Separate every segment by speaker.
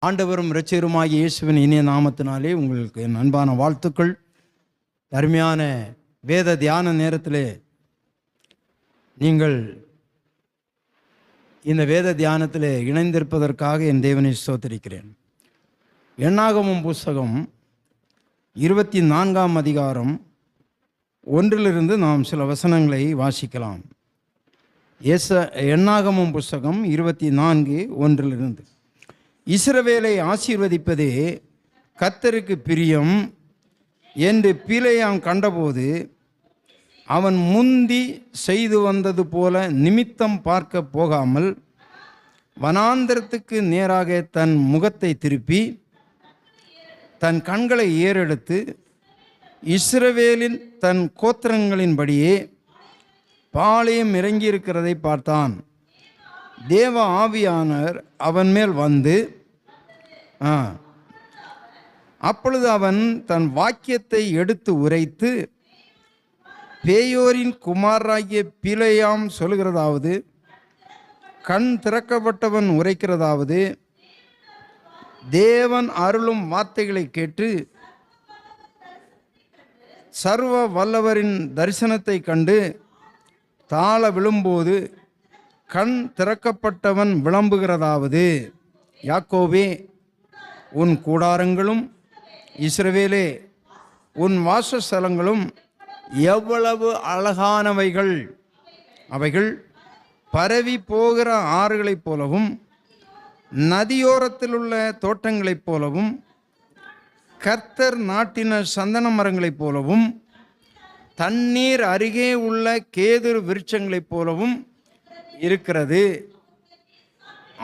Speaker 1: ஆண்டவரும் இரட்சகருமாகிய இயேசுவின் இனிய நாமத்தினாலே உங்களுக்கு என் அன்பான வாழ்த்துக்கள். அருமையான வேத தியான நேரத்திலே நீங்கள் இந்த வேத தியானத்திலே இணைந்திருப்பதற்காக என் தேவனை ஸ்தோத்திரிக்கிறேன். எண்ணாகமம் புஸ்தகம் 24ஆம் அதிகாரம் 1 நாம் சில வசனங்களை வாசிக்கலாம். எண்ணாகமம் புஸ்தகம் 24:1 இஸ்ரவேலை ஆசீர்வதிப்பதே கர்த்தருக்கு பிரியம் என்று பிலேயாம் கண்டபோது அவன் முந்தி செய்து வந்தது போல நிமித்தம் பார்க்க போகாமல் வனாந்தரத்துக்கு நேராக தன் முகத்தை திருப்பி தன் கண்களை ஏறெடுத்து இஸ்ரவேலின் தன் கோத்திரங்களின்படியே பாளையம் இறங்கியிருக்கிறதை பார்த்தான். தேவ ஆவியானவர் அவன் மேல் வந்து அப்பொழுது அவன் தன் வாக்கியத்தை எடுத்து உரைத்து, பேயோரின் குமாரராகிய பிலேயாம் சொல்கிறதாவது, கண் திறக்கப்பட்டவன் உரைக்கிறதாவது, தேவன் அருளும் வார்த்தைகளை கேட்டு சர்வ வல்லவரின் தரிசனத்தை கண்டு தாழ விழும்போது கண் திறக்கப்பட்டவன் விளம்புகிறதாவது, யாக்கோபே உன் கூடாரங்களும் இஸ்ரவேலே உன் வாசஸ்தலங்களும் எவ்வளவு அழகானவைகள், அவைகள் பரவி போகிற ஆறுகளைப் போலவும் நதியோரத்தில் உள்ள தோட்டங்களைப் போலவும் கர்த்தர் நாட்டின சந்தன மரங்களைப் போலவும் தண்ணீர் அருகே உள்ள கேதுரு விருட்சங்களைப் போலவும் இருக்கிறது.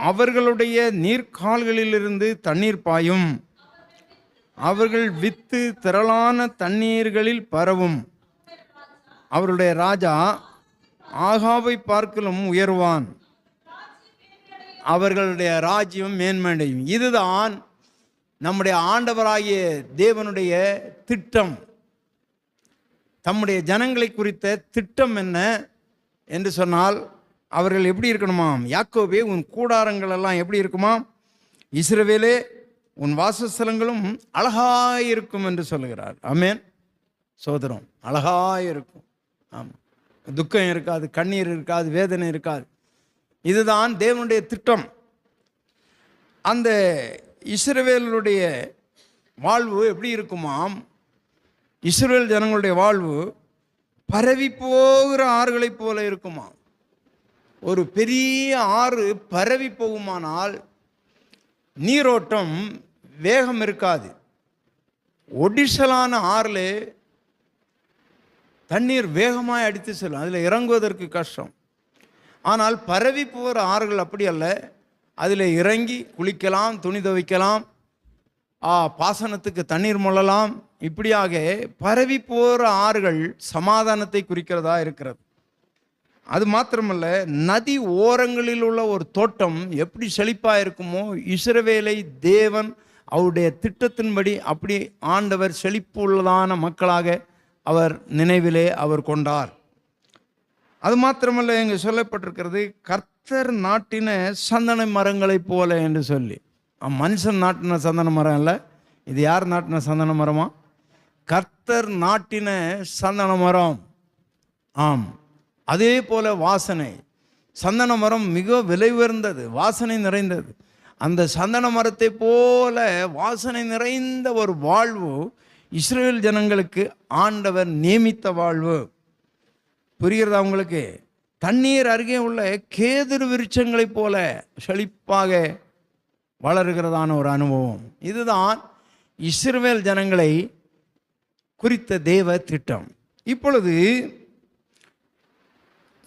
Speaker 1: அவர்களுடைய நீர்க்கால்களிலிருந்து தண்ணீர் பாயும், அவர்கள் வித்து திரளான தண்ணீர்களில் பரவும். அவருடைய ராஜா ஆகாவை பார்க்கலும் உயர்வான், அவர்களுடைய ராஜ்யம் மேன்மடையும். இதுதான் நம்முடைய ஆண்டவராகிய தேவனுடைய திட்டம். தம்முடைய ஜனங்களை குறித்த திட்டம் என்ன என்று சொன்னால், அவர்கள் எப்படி இருக்கணுமாம்? யாக்கோபே உன் கூடாரங்கள் எல்லாம் எப்படி இருக்குமாம்? இஸ்ரவேலே உன் வாசஸ்தலங்களும் அழகாயிருக்கும் என்று சொல்லுகிறார். ஆமென். சோதரம் அழகாயிருக்கும். ஆமாம், துக்கம் இருக்காது, கண்ணீர் இருக்காது, வேதனை இருக்காது. இதுதான் தேவனுடைய திட்டம். அந்த இஸ்ரவேலுடைய வாழ்வு எப்படி இருக்குமாம்? இஸ்ரவேல் ஜனங்களுடைய வாழ்வு பரவி போகிற ஆறுகளைப் போல இருக்குமாம். ஒரு பெரிய ஆறு பரவி போகுமானால் நீரோட்டம் வேகம் இருக்காது. ஒடிசலான ஆறில் தண்ணீர் வேகமாக அடித்து செல்லும், அதில் இறங்குவதற்கு கஷ்டம். ஆனால் பரவி போகிற ஆறுகள் அப்படி அல்ல. அதில் இறங்கி குளிக்கலாம், துணி துவைக்கலாம், பாசனத்துக்கு தண்ணீர் மொள்ளலாம். இப்படியாக பரவி போகிற ஆறுகள் சமாதானத்தை குறிக்கிறதா இருக்கிறது. அது மாத்திரமல்ல, நதி ஓரங்களில் உள்ள ஒரு தோட்டம் எப்படி செழிப்பாக இருக்குமோ, இஸ்ரவேலை தேவன் அவருடைய திட்டத்தின்படி அப்படி ஆண்டவர் செழிப்பு உள்ளதான மக்களாக அவர் நினைவிலே அவர் கொண்டார். அது மாத்திரமல்ல, இங்கே சொல்லப்பட்டிருக்கிறது கர்த்தர் நாட்டின சந்தன மரங்களைப் போல என்று சொல்லி. மனுஷன் நாட்டின சந்தன மரம் இல்லை, இது யார் நாட்டின சந்தன மரமா? கர்த்தர் நாட்டின சந்தன மரம். ஆம், அதே போல வாசனை. சந்தன மரம் மிக விலை உயர்ந்தது, வாசனை நிறைந்தது. அந்த சந்தன மரத்தை போல வாசனை நிறைந்த ஒரு வாழ்வு இஸ்ரவேல் ஜனங்களுக்கு ஆண்டவர் நியமித்த வாழ்வு. புரிகிறதா உங்களுக்கு? தண்ணீர் அருகே உள்ள கேதுரு விருட்சங்களைப் போல செழிப்பாக வளர்கிறதான ஒரு அனுபவம். இதுதான் இஸ்ரவேல் ஜனங்களை குறித்த தேவ திட்டம். இப்பொழுது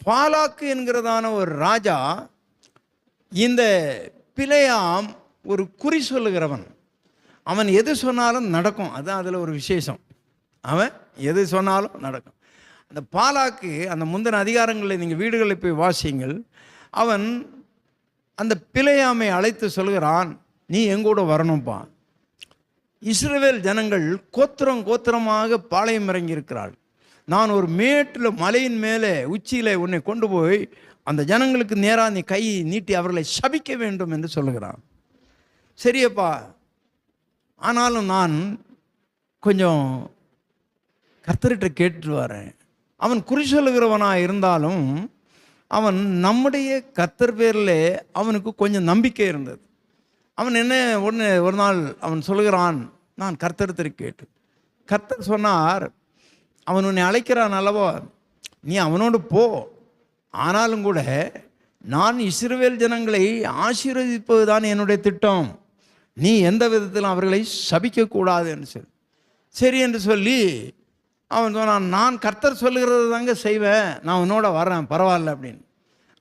Speaker 1: பாலாக்கு என்கிறதான ஒரு ராஜா, இந்த பிலேயாம் ஒரு குறி சொல்லுகிறவன். அவன் எது சொன்னாலும் நடக்கும், அதுதான் அதில் ஒரு விசேஷம். அவன் எது சொன்னாலும் நடக்கும். அந்த பாலாக்கு, அந்த முந்தின அதிகாரங்களில் நீங்கள் வீடுகளில் போய் வாசியுங்கள், அவன் அந்த பிலேயாமை அழைத்து சொல்கிறான், நீ எங்கூட வரணும்ப்பா. இஸ்ரவேல் ஜனங்கள் கோத்திரம் கோத்திரமாக பாளையம் இறங்கி இருக்கிறாள். நான் ஒரு மேட்டில் மலையின் மேலே உச்சியில் உன்னை கொண்டு போய் அந்த ஜனங்களுக்கு நேராக நீ கை நீட்டி அவர்களை சபிக்க வேண்டும் என்று சொல்லுகிறான். சரியப்பா, ஆனாலும் நான் கொஞ்சம் கர்த்தர்கிட்ட கேட்டு வரேன். அவன் குறி சொல்லுகிறவனாக இருந்தாலும் அவன் நம்முடைய கர்த்தர் பேரில் அவனுக்கு கொஞ்சம் நம்பிக்கை இருந்தது. அவன் என்ன ஒரு நாள் அவன் சொல்லுகிறான், நான் கர்த்தரிடத்தில் கேட்டு, கர்த்தர் சொன்னார், அவன் உன்னை அழைக்கிறான் அல்லவா, நீ அவனோடு போ, ஆனாலும் கூட நான் இஸ்ரவேல் ஜனங்களை ஆசீர்வதிப்பது தான் என்னுடைய திட்டம், நீ எந்த விதத்திலும் அவர்களை சபிக்கக்கூடாது என்று சொல்லி, சரி என்று சொல்லி அவன் சொன்னான், நான் கர்த்தர் சொல்லுகிறது தாங்க செய்வேன், நான் உன்னோட வரேன், பரவாயில்ல அப்படின்னு.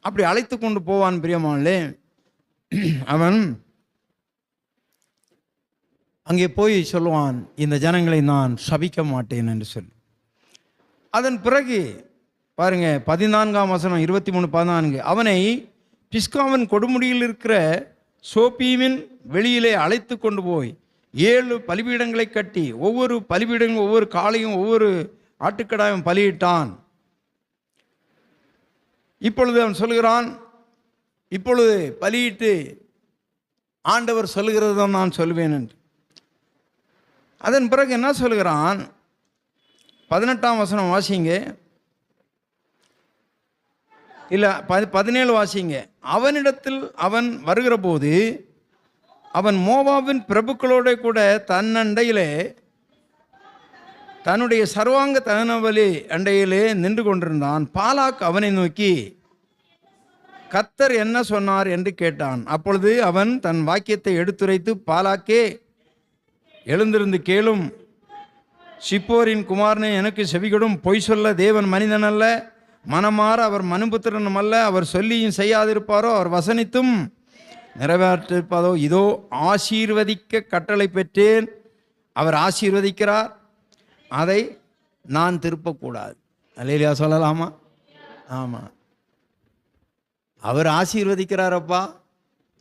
Speaker 1: அப்படி அழைத்து கொண்டு போவான். பிரியமானே, அவன் அங்கே போய் சொல்லுவான், இந்த ஜனங்களை நான் சபிக்க மாட்டேன் என்று சொல்லி. அதன் பிறகு பாருங்க 14ஆம் வசனம் 23:14, அவனை பிஸ்காவின் கொடுமுடியில் இருக்கிற சோப்பீமின் வெளியிலே அழைத்து கொண்டு போய் 7 பலிபீடங்களை கட்டி ஒவ்வொரு பலிபீடங்களும் ஒவ்வொரு காளையும் ஒவ்வொரு ஆட்டுக்கடாயும் பலியிட்டான். இப்பொழுது அவன் சொல்கிறான், இப்பொழுது பலியிட்டு ஆண்டவர் சொல்லுகிறது தான் நான் சொல்லுவேன் என்று. அதன் பிறகு என்ன சொல்கிறான், 18ஆம் வசனம் வாசிங்க, இல்லை 17 வாசிங்க. அவனிடத்தில் அவன் வருகிற போது அவன் மோவாபின் பிரபுக்களோட கூட தன்னண்டையிலே தன்னுடைய சர்வாங்க தகனபலி அண்டையிலே நின்று கொண்டிருந்தான். பாலாக் அவனை நோக்கி கர்த்தர் என்ன சொன்னார் என்று கேட்டான். அப்பொழுது அவன் தன் வாக்கியத்தை எடுத்துரைத்து, பாலாக்கே, எழுந்திருந்து கேளும், சிப்போரின் குமாரனை எனக்கு செவிகொடும், பொய் சொல்ல தேவன் மனிதன் அல்ல, மனமாற அவர் மனுபுத்திரனும் அல்ல, அவர் சொல்லியும் செய்யாதிருப்பாரோ அவர் வசனித்தும் நிறைவேற்றிருப்பதோ, இதோ ஆசீர்வதிக்க கட்டளை பெற்றேன், அவர் ஆசீர்வதிக்கிறார், அதை நான் திருப்பக்கூடாது. அல்லேலூயா சொல்லலாமா? ஆமாம், அவர் ஆசீர்வதிக்கிறாரப்பா,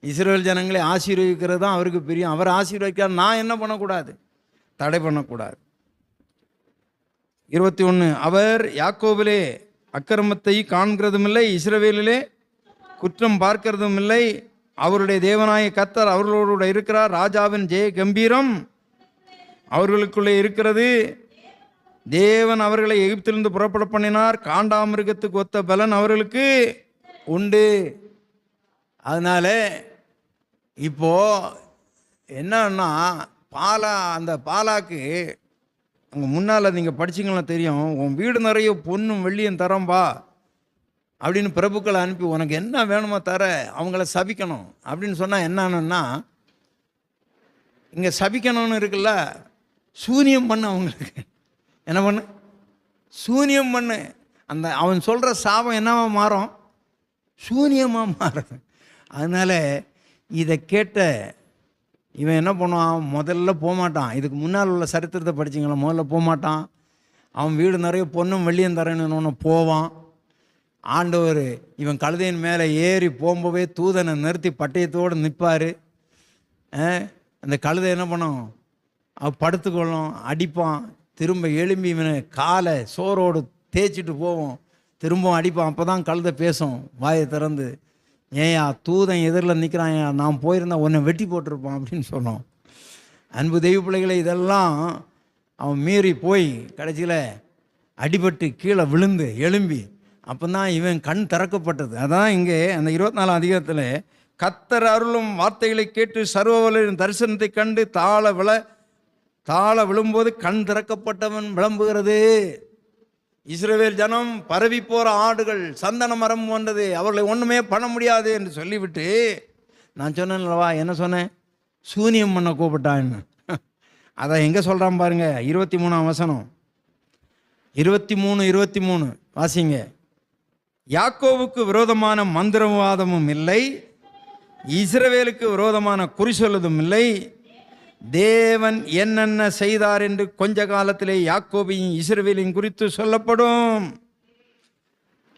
Speaker 1: இஸ்ரவேல் ஜனங்களை ஆசீர்வதிக்கிறது தான் அவருக்கு பிரியம். அவர் ஆசீர்வதிக்கிறார், நான் என்ன பண்ணக்கூடாது? தடை பண்ணக்கூடாது. 21, அவர் யாக்கோபிலே அக்கிரமத்தை காண்கிறதும் இல்லை, இஸ்ரவேலிலே குற்றம் பார்க்கிறதும் இல்லை, அவருடைய தேவனாய கர்த்தர் அவர்களோடு இருக்கிறார், ராஜாவின் ஜெய கம்பீரம் அவர்களுக்குள்ளே இருக்கிறது, தேவன் அவர்களை எகிப்திலிருந்து புறப்பட பண்ணினார், காண்டாமிருகத்துக்கு ஒத்த பலன் அவர்களுக்கு உண்டு. அதனால இப்போ என்னன்னா, அந்த பாலாக்கு அங்கே முன்னால் நீங்கள் படிச்சிங்கன்னா தெரியும், உன் வீடு நிறைய பொண்ணும் வெள்ளியும் தரம்பா அப்படின்னு பிரபுக்களை அனுப்பி உனக்கு என்ன வேணுமோ தர, அவங்கள சபிக்கணும் அப்படின்னு சொன்னால் என்னன்னா, இங்கே சபிக்கணும்னு இருக்குல்ல, சூனியம் பண்ணு, அவங்களுக்கு என்ன பண்ணு, சூனியம் பண்ணு. அந்த அவன் சொல்கிற சாபம் என்னவா மாறும்? சூனியமாக மாறும். அதனால் இதை கேட்ட இவன் என்ன பண்ணுவான், முதல்ல போகமாட்டான். இதுக்கு முன்னால் உள்ள சரித்திரத்தை படிச்சிங்களா, முதல்ல போகமாட்டான். அவன் வீடு நிறைய பொண்ணும் வெள்ளியும் தரேன்னு ஒன்று போவான். ஆண்டவர் இவன் கழுதையின் மேலே ஏறி போகும்போதே தூதனை நிறுத்தி பட்டயத்தோடு நிற்பார். அந்த கழுதை என்ன பண்ணும், படுத்துக்கொள்ளும், அடிப்பான், திரும்ப எழும்பி இவனை காலை சோரோடு தேய்ச்சிட்டு போவோம், திரும்பவும் அடிப்பான். அப்போ தான் கழுதை பேசும் வாயை திறந்து, ஏயா தூதன் எதிரில் நிற்கிறான், நான் போயிருந்தா உன்னை வெட்டி போட்டிருப்பான் அப்படின்னு சொன்னோம். அன்பு தெய்வ பிள்ளைகளை, இதெல்லாம் அவன் மீறி போய் கடைசியில் அடிபட்டு கீழே விழுந்து எழும்பி அப்போ தான் இவன் கண் திறக்கப்பட்டது. அதான் இங்கே அந்த 24ஆம் அதிகாரத்தில், கர்த்தர் அருளும் வார்த்தைகளை கேட்டு சர்வவல்லவரின் தரிசனத்தை கண்டு தாழ விழும்போது கண் திறக்கப்பட்டவன் விளம்புகிறது. இஸ்ரவேல் ஜனம் பரவி போகிற ஆடுகள் சந்தன மரம் போன்றது, அவர்களை ஒன்றுமே பண்ண முடியாது என்று சொல்லிவிட்டு, நான் சொன்னேன்லவா, என்ன சொன்னேன், சூனியம் பண்ண கூப்பிட்டான். அதை எங்கே சொல்கிறான் பாருங்க, 23ஆம் வசனம், 23 வாசிங்க. யாக்கோவுக்கு விரோதமான மந்திரவாதமும் இல்லை, இஸ்ரவேலுக்கு விரோதமான குறி சொல்லுவதும் இல்லை, தேவன் என்னென்ன செய்தார் என்று கொஞ்ச காலத்திலே யாக்கோபையும் இஸ்ரவேலையும் குறித்து சொல்லப்படும்.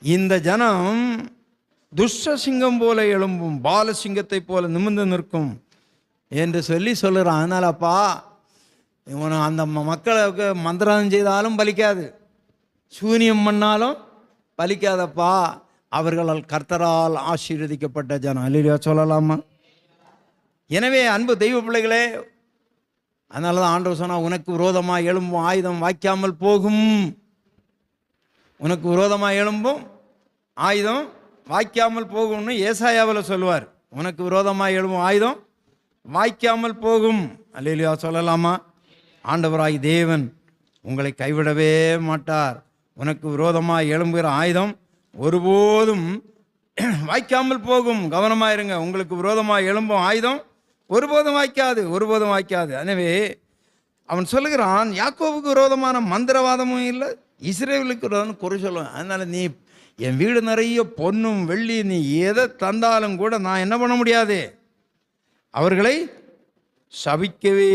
Speaker 1: இந்த ஜனம் துஷ்ட சிங்கம் போல எழும்பும், பால சிங்கத்தை போல நிமிர்ந்து நிற்கும் என்று சொல்லுறான். அதனாலப்பா இவனை அந்த மக்களுக்கு மந்திரம் செய்தாலும் பலிக்காது, சூனியம் பண்ணாலும் பலிக்காதப்பா, அவர்களால் கர்த்தரால் ஆசீர்வதிக்கப்பட்ட ஜனம். அல்லேலூயா சொல்லலாமா? எனவே அன்பு தெய்வ பிள்ளைகளே, அதனால தான் ஆண்டவர் சொன்னால், உனக்கு விரோதமாக எழும்பும் ஆயுதம் வாய்க்காமல் போகும். உனக்கு விரோதமாக எழும்பும் ஆயுதம் வாய்க்காமல் போகும்னு ஏசாயாவில் சொல்லுவார். உனக்கு விரோதமாக எழும்பும் ஆயுதம் வாய்க்காமல் போகும். அல்லேலூயா சொல்லலாமா? ஆண்டவராய் தேவன் உங்களை கைவிடவே மாட்டார். உனக்கு விரோதமாக எழும்புகிற ஆயுதம் ஒருபோதும் வாய்க்காமல் போகும். கவனமாக இருங்க. உங்களுக்கு விரோதமாக எழும்பும் ஆயுதம் ஒருபோதும் வாய்க்காது, ஒருபோதும் வாய்க்காது. எனவே அவன் சொல்லுகிறான், யாக்கோபுக்கு விரோதமான மந்திரவாதமும் இல்லை, இஸ்ரவேலுக்கு விரோதம் குறை சொல்லுவேன். அதனால் நீ என் வீடு நிறைய பொன்னும் வெள்ளி நீ எதை தந்தாலும் கூட நான் என்ன பண்ண முடியாது, அவர்களை சபிக்கவே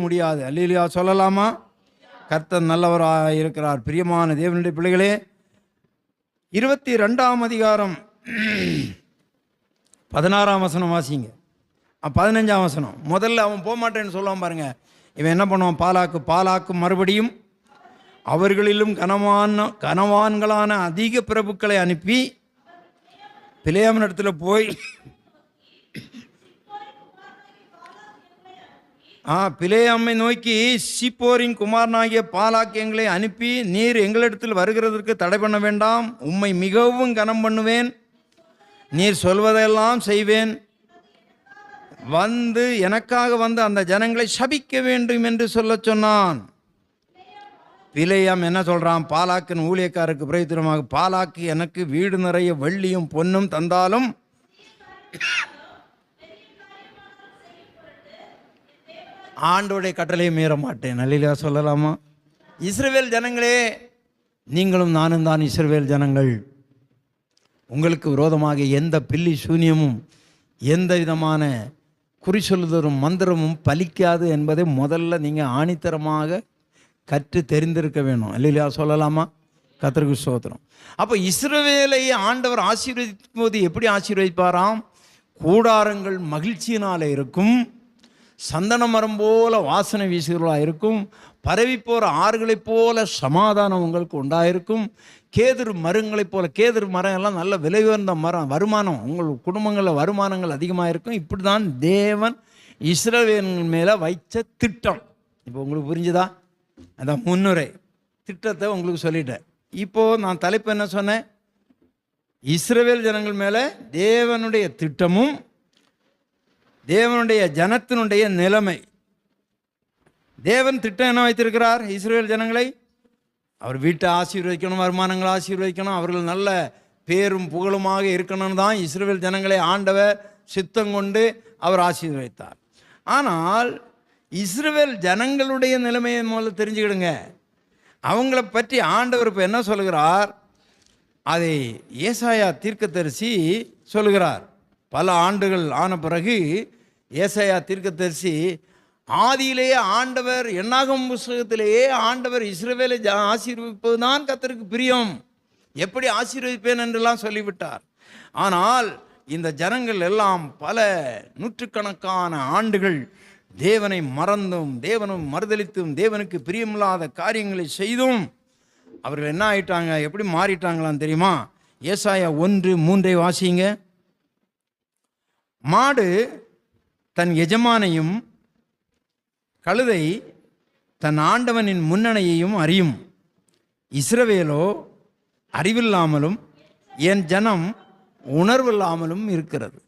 Speaker 1: முடியாது. அல்லேலூயா சொல்லலாமா? கர்த்தர் நல்லவராக இருக்கிறார். பிரியமான தேவனுடைய பிள்ளைகளே, 22ஆம் அதிகாரம் 16ஆம் வசனம் வாசிங்க. 15ஆம் வசனம். முதல்ல அவன் போக மாட்டேன்னு சொல்லுவான் பாருங்க. இவன் என்ன பண்ணுவான்? பாலாக்கு மறுபடியும் அவர்களிலும் கனவான்களான அதிக பிரபுக்களை அனுப்பி பிலேயாமின் இடத்துல போய் பிலேயாமை நோக்கி, சிப்போரின் குமாரனாகிய பாலாக் எங்களை அனுப்பி, நீர் எங்களிடத்தில் வருகிறதற்கு தடை பண்ண வேண்டாம், உம்மை மிகவும் கனம் பண்ணுவேன், நீர் சொல்வதெல்லாம் செய்வேன், எனக்காக வந்து அந்த ஜனங்களை சபிக்க வேண்டும் என்று சொல்ல சொன்னான். பிலேயாம் என்ன சொல்றான்? பாலாக்கின் ஊழியக்காரருக்கு பிரயோஜனமாக, பாலாக்கு எனக்கு வீடு நிறைய வெள்ளியும் பொன்னும் தந்தாலும் ஆண்டோடைய கட்டளையை மீற மாட்டேன். அல்லேலூயா சொல்லலாமா? இஸ்ரவேல் ஜனங்களே, நீங்களும் நானும் தான் இஸ்ரவேல் ஜனங்கள். உங்களுக்கு விரோதமாக எந்த பில்லி சூனியமும் எந்த விதமான குறி சொல்லுதரும் மந்திரமும் பலிக்காது என்பதை முதல்ல நீங்கள் ஆணித்தரமாக கற்று தெரிந்திருக்க வேணும். அல்லேலூயா சொல்லலாமா? கர்த்தருக்கு ஸ்தோத்திரம். அப்போ இஸ்ரவேலை ஆண்டவர் ஆசீர்வதிக்கும் போது எப்படி ஆசீர்வதிப்பாராம்? கூடாரங்கள் மகிழ்ச்சியினால் இருக்கும், சந்தன மரம் போல வாசனை வீசுகிறவர்களாக இருக்கும், பரவி போகிற ஆறுகளைப் போல சமாதானம் உங்களுக்கு உண்டாயிருக்கும், கேதுரு மரங்களைப் போல, கேதுரு மரம் எல்லாம் நல்ல விலை உயர்ந்த மரம், வருமானம் உங்கள் குடும்பங்களில் வருமானங்கள் அதிகமாக இருக்கும். இப்படி தான் தேவன் இஸ்ரவேல் மேலே வைச்ச திட்டம். இப்போ உங்களுக்கு புரிஞ்சுதா? அதான் முன்னுரை திட்டத்தை உங்களுக்கு சொல்லிட்டேன். இப்போது நான் தலைப்பு என்ன சொன்னேன்? இஸ்ரவேல் ஜனங்கள் மேலே தேவனுடைய திட்டமும் தேவனுடைய ஜனத்தினுடைய நிலைமை. தேவன் திட்டம் என்ன வைத்திருக்கிறார்? இஸ்ரவேல் ஜனங்களை அவர் வீட்டை ஆசீர்வதிக்கணும், வருமானங்களை ஆசீர்வதிக்கணும், அவர்கள் நல்ல பேரும் புகழுமாக இருக்கணும்னு தான் இஸ்ரவேல் ஜனங்களை ஆண்டவர் சித்தம் கொண்டு அவர் ஆசீர்வதித்தார். ஆனால் இஸ்ரவேல் ஜனங்களுடைய நிலைமையை முதல்ல தெரிஞ்சுக்கிடுங்க. அவங்கள பற்றி ஆண்டவர் இப்போ என்ன சொல்கிறார்? அதை ஏசாயா தீர்க்கதரிசி சொல்கிறார். பல ஆண்டுகள் ஆன பிறகு ஏசாயா தீர்க்கதரிசி, ஆதியிலேயே ஆண்டவர், என்னாகும் புஸ்தகத்திலேயே ஆண்டவர் இஸ்ரவேலை ஆசீர்வதிப்பது தான் கர்த்தருக்கு பிரியம், எப்படி ஆசீர்வதிப்பேன் என்றெல்லாம் சொல்லிவிட்டார். ஆனால் இந்த ஜனங்கள் எல்லாம் பல நூற்றுக்கணக்கான ஆண்டுகள் தேவனை மறந்தும் தேவனும் மறுதலித்தும் தேவனுக்கு பிரியமில்லாத காரியங்களை செய்தும் அவர்கள் என்ன ஆயிட்டாங்க? எப்படி மாறிட்டாங்களான்னு தெரியுமா? ஏசாயா 1:3 வாசிங்க. மாடு தன் எஜமானையும் கழுதை தன் ஆண்டவனின் முன்னணையையும் அறியும், இஸ்ரவேலோ அறிவில்லாமலும் என் ஜனம் உணர்வில்லாமலும் இருக்கிறது.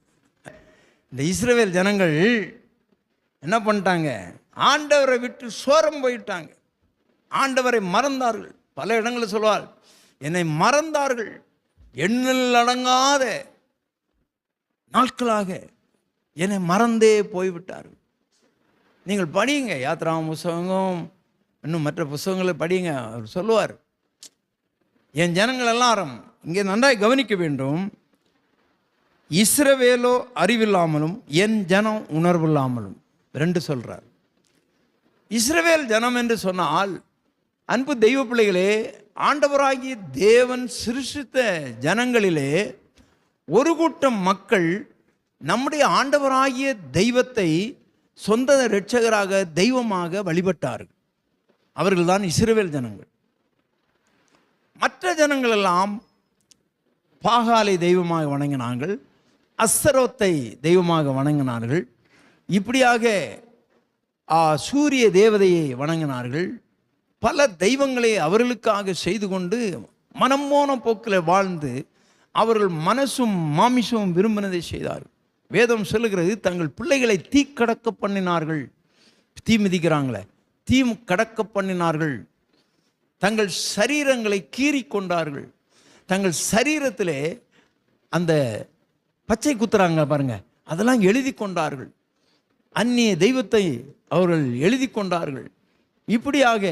Speaker 1: இந்த இஸ்ரவேல் ஜனங்கள் என்ன பண்ணிட்டாங்க? ஆண்டவரை விட்டு சோரம் போயிட்டாங்க, ஆண்டவரை மறந்தார்கள். பல இடங்களில் சொல்வார், என்னை மறந்தார்கள், எண்ணில் அடங்காத நாட்களாக என்னை மறந்தே போய்விட்டார்கள். நீங்கள் படியுங்க, யாத்ராம் புஸ்தகம் இன்னும் மற்ற புஸ்தகங்களை படியுங்க. அவர் சொல்லுவார், என் ஜனங்கள் எல்லாரும் இங்கே நன்றாய் கவனிக்க வேண்டும், இஸ்ரவேலோ அறிவில்லாமலும் என் ஜனம் உணர்வில்லாமலும், ரெண்டு சொல்றார். இஸ்ரவேல் ஜனம் என்று சொன்னால், அன்பு தெய்வ பிள்ளைகளே, ஆண்டவராகிய தேவன் சிருஷ்டித்த ஜனங்களிலே ஒரு கூட்டம் மக்கள் நம்முடைய ஆண்டவராகிய தெய்வத்தை சொந்த இரட்சகராக தெய்வமாக வழிபட்டார்கள். அவர்கள்தான் இஸ்ரவேல் ஜனங்கள். மற்ற ஜனங்கள் எல்லாம் பாகாலை தெய்வமாக வணங்கினார்கள், அஸ்தரோத்தை தெய்வமாக வணங்கினார்கள், இப்படியாக சூரிய தேவதையை வணங்கினார்கள். பல தெய்வங்களை அவர்களுக்காக செய்து கொண்டு மனம் போன போக்கில் வாழ்ந்து அவர்கள் மனசும் மாமிசமும் விரும்பினதை செய்தார்கள். வேதம் சொல்லுகிறது, தங்கள் பிள்ளைகளை தீ கடக்க பண்ணினார்கள். தீ மிதிக்கிறாங்களே, தீ கடக்க பண்ணினார்கள். தங்கள் சரீரங்களை கீறி கொண்டார்கள். தங்கள் சரீரத்திலே அந்த பச்சை குத்துறாங்க பாருங்க, அதெல்லாம் எழுதி கொண்டார்கள். அந்நிய தெய்வத்தை அவர்கள் எழுதி கொண்டார்கள். இப்படியாக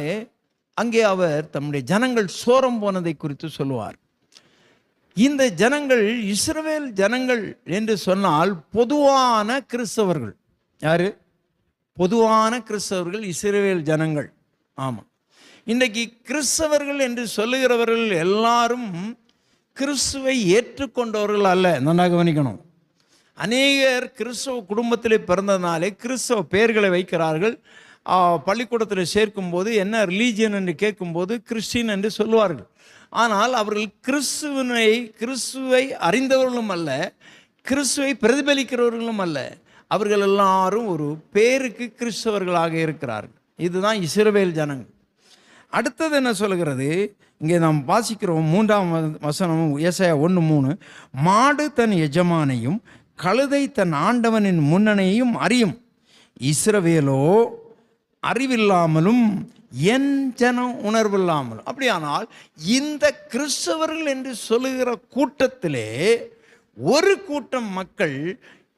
Speaker 1: அங்கே அவர் தம்முடைய ஜனங்கள் சோரம் போனதை குறித்து சொல்லுவார். இந்த ஜனங்கள் இஸ்ரவேல் ஜனங்கள் என்று சொன்னால் பொதுவான கிறிஸ்தவர்கள். யாரு? பொதுவான கிறிஸ்தவர்கள் இஸ்ரவேல் ஜனங்கள். ஆமாம், இன்றைக்கு கிறிஸ்தவர்கள் என்று சொல்லுகிறவர்கள் எல்லாரும் கிறிஸ்துவை ஏற்றுக்கொண்டவர்கள் அல்ல. நன்றாக கவனிக்கணும். அநேகர் கிறிஸ்தவ குடும்பத்திலே பிறந்ததுனாலே கிறிஸ்தவ பெயர்களை வைக்கிறார்கள். பள்ளிக்கூடத்தில் சேர்க்கும்போது என்ன ரிலீஜியன் என்று கேட்கும்போது கிறிஸ்டின் என்று சொல்லுவார்கள். ஆனால் அவர்கள் கிறிஸ்துவை அறிந்தவர்களும் அல்ல, கிறிஸ்துவை பிரதிபலிக்கிறவர்களும் அல்ல. அவர்கள் எல்லாரும் ஒரு பேருக்கு கிறிஸ்தவர்களாக இருக்கிறார்கள். இதுதான் இஸ்ரவேல் ஜனங்கள். அடுத்தது என்ன சொல்கிறது? இங்கே நாம் வாசிக்கிறோம் 3ஆம் வசனம், ஏசாயா 1:3. மாடு தன் எஜமானையும் கழுதை தன் ஆண்டவனின் முன்னணையையும் அறியும், இஸ்ரவேலோ அறிவில்லாமலும் என் ஜனம் உணர்வில்லாமலும். அப்படியானால் இந்த கிறிஸ்தவர்கள் என்று சொல்லுகிற கூட்டத்திலே ஒரு கூட்டம் மக்கள்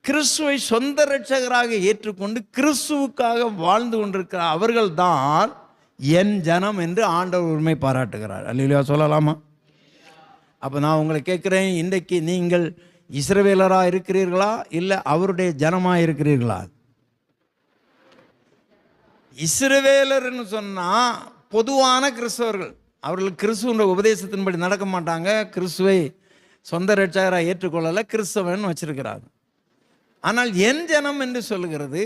Speaker 1: கிறிஸ்துவை சொந்த இரட்சகராக ஏற்றுக்கொண்டு கிறிஸ்துவுக்காக வாழ்ந்து கொண்டிருக்கிற அவர்கள்தான் என் ஜனம் என்று ஆண்டவர் உரிமை பாராட்டுகிறார். அல்லேலூயா சொல்லலாமா? அப்போ நான் உங்களை கேட்குறேன், இன்றைக்கு நீங்கள் இஸ்ரவேலராக இருக்கிறீர்களா இல்லை அவருடைய ஜனமாக இருக்கிறீர்களா? இஸ்ரவேலர்னு சொன்னால் பொதுவான கிறிஸ்தவர்கள். அவர்கள் கிறிஸ்துவ உபதேசத்தின்படி நடக்க மாட்டாங்க, கிறிஸ்துவை சொந்த இரட்சகராக ஏற்றுக்கொள்ளலை, கிறிஸ்தவன் வச்சிருக்கிறாங்க. ஆனால் என் ஜனம் என்று சொல்லுகிறது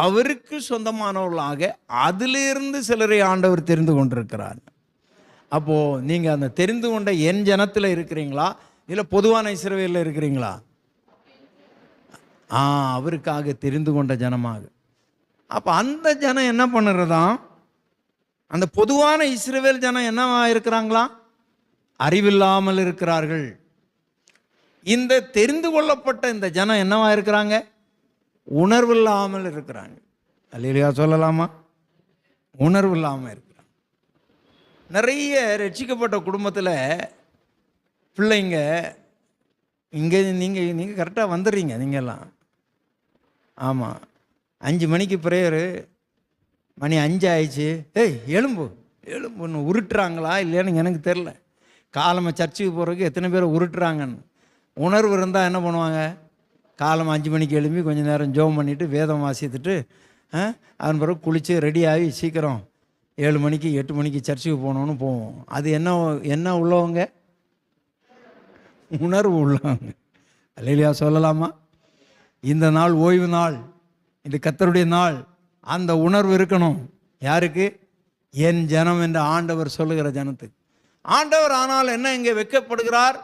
Speaker 1: அவருக்கு சொந்தமானவர்களாக அதிலிருந்து சிலரை ஆண்டவர் தெரிந்து கொண்டிருக்கிறார். அப்போது நீங்கள் அந்த தெரிந்து கொண்ட என் ஜனத்தில் இருக்கிறீங்களா இல்லை பொதுவான இஸ்ரவேலில் இருக்கிறீங்களா? அவருக்காக தெரிந்து கொண்ட ஜனமாக. அப்போ அந்த ஜனம் என்ன பண்ணுறதாம்? அந்த பொதுவான இஸ்ரவேல் ஜனம் என்னவா இருக்கிறாங்களா? அறிவில்லாமல் இருக்கிறார்கள். இந்த தெரிந்து கொள்ளப்பட்ட இந்த ஜனம் என்னவா இருக்கிறாங்க? உணர்வு இல்லாமல் இருக்கிறாங்க. அல்லேலூயா சொல்லலாமா? உணர்வு இல்லாமல் இருக்கிறாங்க. நிறைய ரட்சிக்கப்பட்ட குடும்பத்தில் பிள்ளைங்க இங்கே நீங்கள் கரெக்டாக வந்துடுறீங்க. நீங்கள்லாம் ஆமாம், 5 மணிக்கு ப்ரேயரு, மணி 5 ஆயிடுச்சு, எலும்புன்னு உருட்டுறாங்களா இல்லையான்னு எனக்கு தெரில. காலமாக சர்ச்சுக்கு போகிறதுக்கு எத்தனை பேர் உருட்டுறாங்கன்னு. உணர்வு இருந்தால் என்ன பண்ணுவாங்க? காலம் 5 மணிக்கு எழும்பி கொஞ்சம் நேரம் ஜெபம் பண்ணிவிட்டு வேதம் வாசித்துட்டு அதன் பிறகு குளித்து ரெடியாகி சீக்கிரம் 7 மணிக்கு 8 மணிக்கு சர்ச்சுக்கு போகணுன்னு போவோம். அது என்ன உள்ளவங்க? உணர்வு உள்ளவங்க. அல்லேலூயா சொல்லலாமா? இந்த நாள் ஓய்வு நாள், இது கர்த்தருடைய நாள். அந்த உணர்வு இருக்கணும். யாருக்கு? என் ஜனம் என்று ஆண்டவர் சொல்லுகிற ஜனத்துக்கு. ஆண்டவர் ஆனால் என்ன இங்கே வைக்கப்படுகிறார்?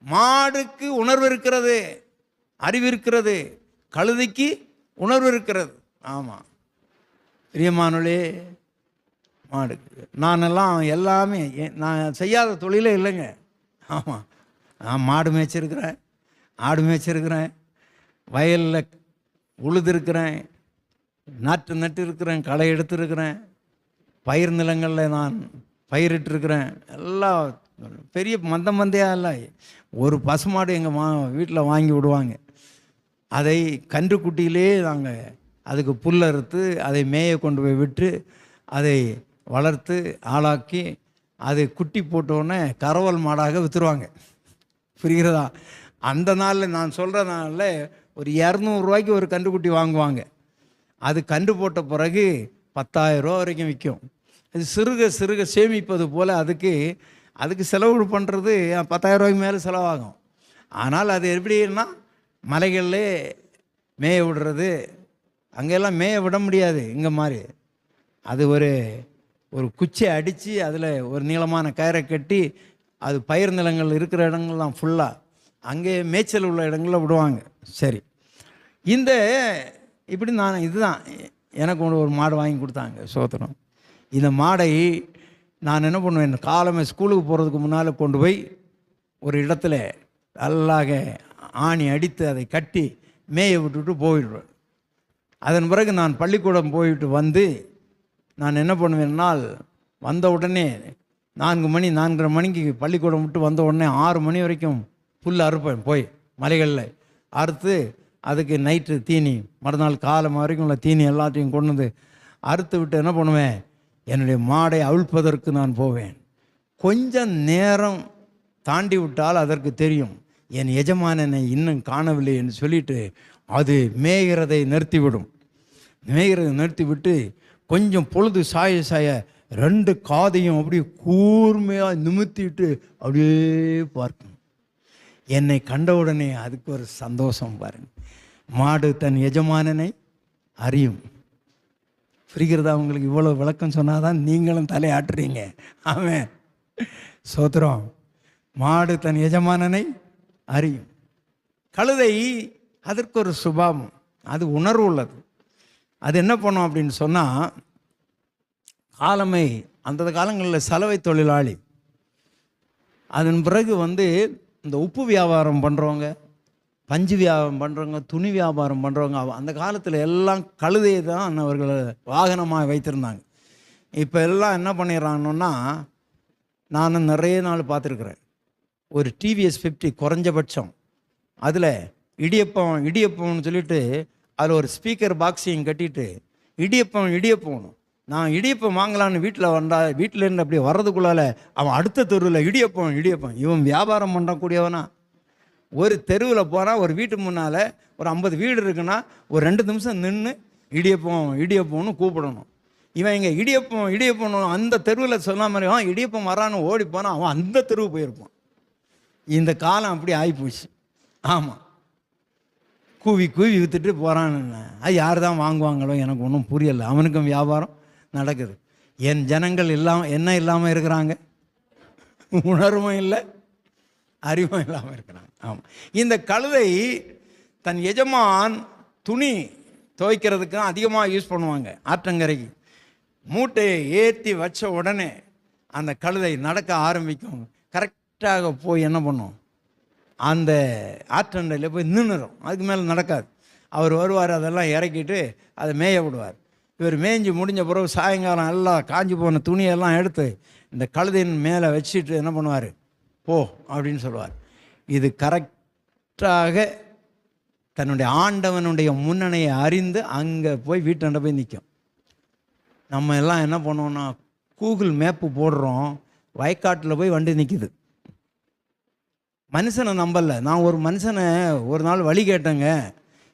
Speaker 1: மாடுக்கு உணர்வு இருக்கிறது, அறிவு இருக்கிறது, கழுதைக்கு உணர்வு இருக்கிறது. ஆமாம் பிரியமானவளே, மாடுக்கு நானெல்லாம் எல்லாமே நான் செய்யாத தொழிலே இல்லைங்க. ஆமாம், நான் மாடு மேய்ச்சிருக்கிறேன், ஆடு மேய்ச்சிருக்கிறேன், வயலில் உழுதுருக்கிறேன், நட்டு இருக்கிறேன், களை எடுத்துருக்கிறேன், பயிர் நிலங்களில் நான் பயிரிட்டிருக்கிறேன். எல்லாம் பெரிய மந்தையாக இல்லை. ஒரு பசுமாடு எங்கள் வீட்டில் வாங்கி விடுவாங்க. அதை கன்றுக்குட்டியிலே நாங்கள் அதுக்கு புல் அறுத்து அதை மேய கொண்டு போய் விட்டு அதை வளர்த்து ஆளாக்கி அதை குட்டி போட்டோடனே கறவல் மாடாக விற்றுருவாங்க. புரிகிறதா? அந்த நாளில் நான் சொல்கிற நாளில் ஒரு 200 ரூபாய்க்கு ஒரு கன்றுக்குட்டி வாங்குவாங்க. அது கன்று போட்ட பிறகு 10,000 ரூபா வரைக்கும் விற்கும். அது சிறுக சேமிப்பது போல் அதுக்கு செலவு பண்ணுறது 10,000 ரூபாய்க்கு மேலே செலவாகும். ஆனால் அது எப்படின்னா மலைகளில் மேய விடுறது, அங்கெல்லாம் மேய விட முடியாது இங்கே மாதிரி. அது ஒரு குச்சியை அடித்து அதில் ஒரு நீளமான கயிறை கட்டி அது பயிர் நிலங்கள் இருக்கிற இடங்கள்லாம் ஃபுல்லாக அங்கே மேய்ச்சல் உள்ள இடங்களில் விடுவாங்க. சரி, இந்த இப்படி நான் இதுதான் எனக்கு ஒரு மாடு வாங்கி கொடுத்தாங்க, சோத்திரம். இந்த மாடை நான் என்ன பண்ணுவேன், காலமே ஸ்கூலுக்கு போகிறதுக்கு முன்னால் கொண்டு போய் ஒரு இடத்துல நல்லாக ஆணி அடித்து அதை கட்டி மேய விட்டுட்டு போயிடுவேன். அதன் பிறகு நான் பள்ளிக்கூடம் போயிட்டு வந்து நான் என்ன பண்ணுவேன்னால், வந்த உடனே 4 மணி 4:30 மணிக்கு பள்ளிக்கூடம் விட்டு வந்த உடனே 6 மணி வரைக்கும் புல் அறுப்பேன். போய் மலைகளில் அறுத்து அதுக்கு நைட்டு தீனி, மறுநாள் காலம் வரைக்கும் உள்ள தீனி எல்லாத்தையும் கொண்டு வந்து அறுத்து விட்டு என்ன பண்ணுவேன், என்னுடைய மாடை அவிழ்ப்பதற்கு நான் போவேன். கொஞ்சம் நேரம் தாண்டி விட்டால் அதற்கு தெரியும் என் எஜமானனை இன்னும் காணவில்லை என்று சொல்லிட்டு அது மேய்கிறதை நிறுத்திவிடும். மேய்கிறதை நிறுத்திவிட்டு கொஞ்சம் பொழுது சாய சாய 2 காதையும் அப்படியே கூர்மையாக நிமித்திட்டு அப்படியே பார்க்கும். என்னை கண்டவுடனே அதுக்கு ஒரு சந்தோஷம் பாருங்க. மாடு தன் எஜமானனை அறியும். புரிகிறதா உங்களுக்கு? இவ்வளோ விளக்கம் சொன்னாதான் நீங்களும் தலையாட்டுறீங்க. ஆமென், சோத்திரம். மாடு தன் எஜமானனை அறியும். கழுதை அதற்கு ஒரு சுபாவம், அது உணர்வு உள்ளது. அது என்ன பண்ணும் அப்படின்னு சொன்னால், காலமை அந்த காலங்களில் சலவை தொழிலாளி, அதன் பிறகு இந்த உப்பு வியாபாரம் பண்ணுறவங்க, பஞ்சு வியாபாரம் பண்ணுறவங்க, துணி வியாபாரம் பண்ணுறவங்க, அந்த காலத்தில் எல்லாம் கழுதையை தான் அவர்கள் வாகனமாக வைத்திருந்தாங்க. இப்போ எல்லாம் என்ன பண்ணிடுறாங்கன்னா, நான் நிறைய நாள் பார்த்துருக்குறேன், ஒரு டிவிஎஸ் 50 குறைஞ்சபட்சம், அதில் இடியப்பம்னு சொல்லிட்டு அதில் ஒரு ஸ்பீக்கர் பாக்ஸையும் கட்டிட்டு இடியப்பம் நான் இடியப்பம் வாங்கலான்னு வீட்டிலேருந்து அப்படியே வர்றதுக்குள்ளால அவன் அடுத்த தெருவில் இடியப்பம். இவன் வியாபாரம் பண்ணக்கூடியவனா? ஒரு தெருவில் போனால், ஒரு வீட்டு முன்னால் ஒரு 50 வீடு இருக்குன்னா ஒரு 2 நிமிஷம் நின்று இடியப்பம்னு கூப்பிடணும். இவன் இங்கே இடியப்பம் அந்த தெருவில் சொன்ன மாதிரி அவன் இடியப்பம் வரான்னு ஓடி போனால் அவன் அந்த தெருவு போயிருப்பான். இந்த காலம் அப்படி ஆகிப்போச்சு. ஆமாம், கூவி விற்றுட்டு போகிறான்னு. அது யார் தான் வாங்குவாங்களோ எனக்கு ஒன்றும் புரியலை. அவனுக்கும் வியாபாரம் நடக்குது. என் ஜனங்கள் என்ன இல்லாமல் இருக்கிறாங்க? உணர்வும் இல்லை, அறிவும் இல்லாமல் இருக்கிறாங்க. ஆமாம், இந்த கழுதை தன் எஜமான் துணி துவைக்கிறதுக்கு அதிகமாக யூஸ் பண்ணுவாங்க. ஆற்றங்கரைக்கு மூட்டையை ஏற்றி வச்ச உடனே அந்த கழுதை நடக்க ஆரம்பிக்கும். கரெக்டாக போய் என்ன பண்ணும், அந்த ஆற்றண்டையில் போய் நின்றுடும். அதுக்கு மேலே நடக்காது. அவர் வருவார், அதெல்லாம் இறக்கிட்டு அதை மேய விடுவார். இவர் மேய்ஞ்சி முடிஞ்ச பிறகு சாயங்காலம் எல்லாம் காஞ்சி போன துணியெல்லாம் எடுத்து இந்த கழுதையின் மேலே வச்சுட்டு என்ன பண்ணுவார், போ அப்படின்னு சொல்லுவார். இது கரெக்டாக தன்னுடைய ஆண்டவனுடைய முன்னணையை அறிந்து அங்கே போய் வீட்டாண்ட போய் நிற்கும். நம்ம எல்லாம் என்ன பண்ணுவோம்னா, கூகுள் மேப்பு போடுறோம், வயக்காட்டில் போய் வண்டி நிற்கிது. மனுஷனை நம்பலை. நான் ஒரு மனுஷனை ஒரு நாள் வழி கேட்டேங்க.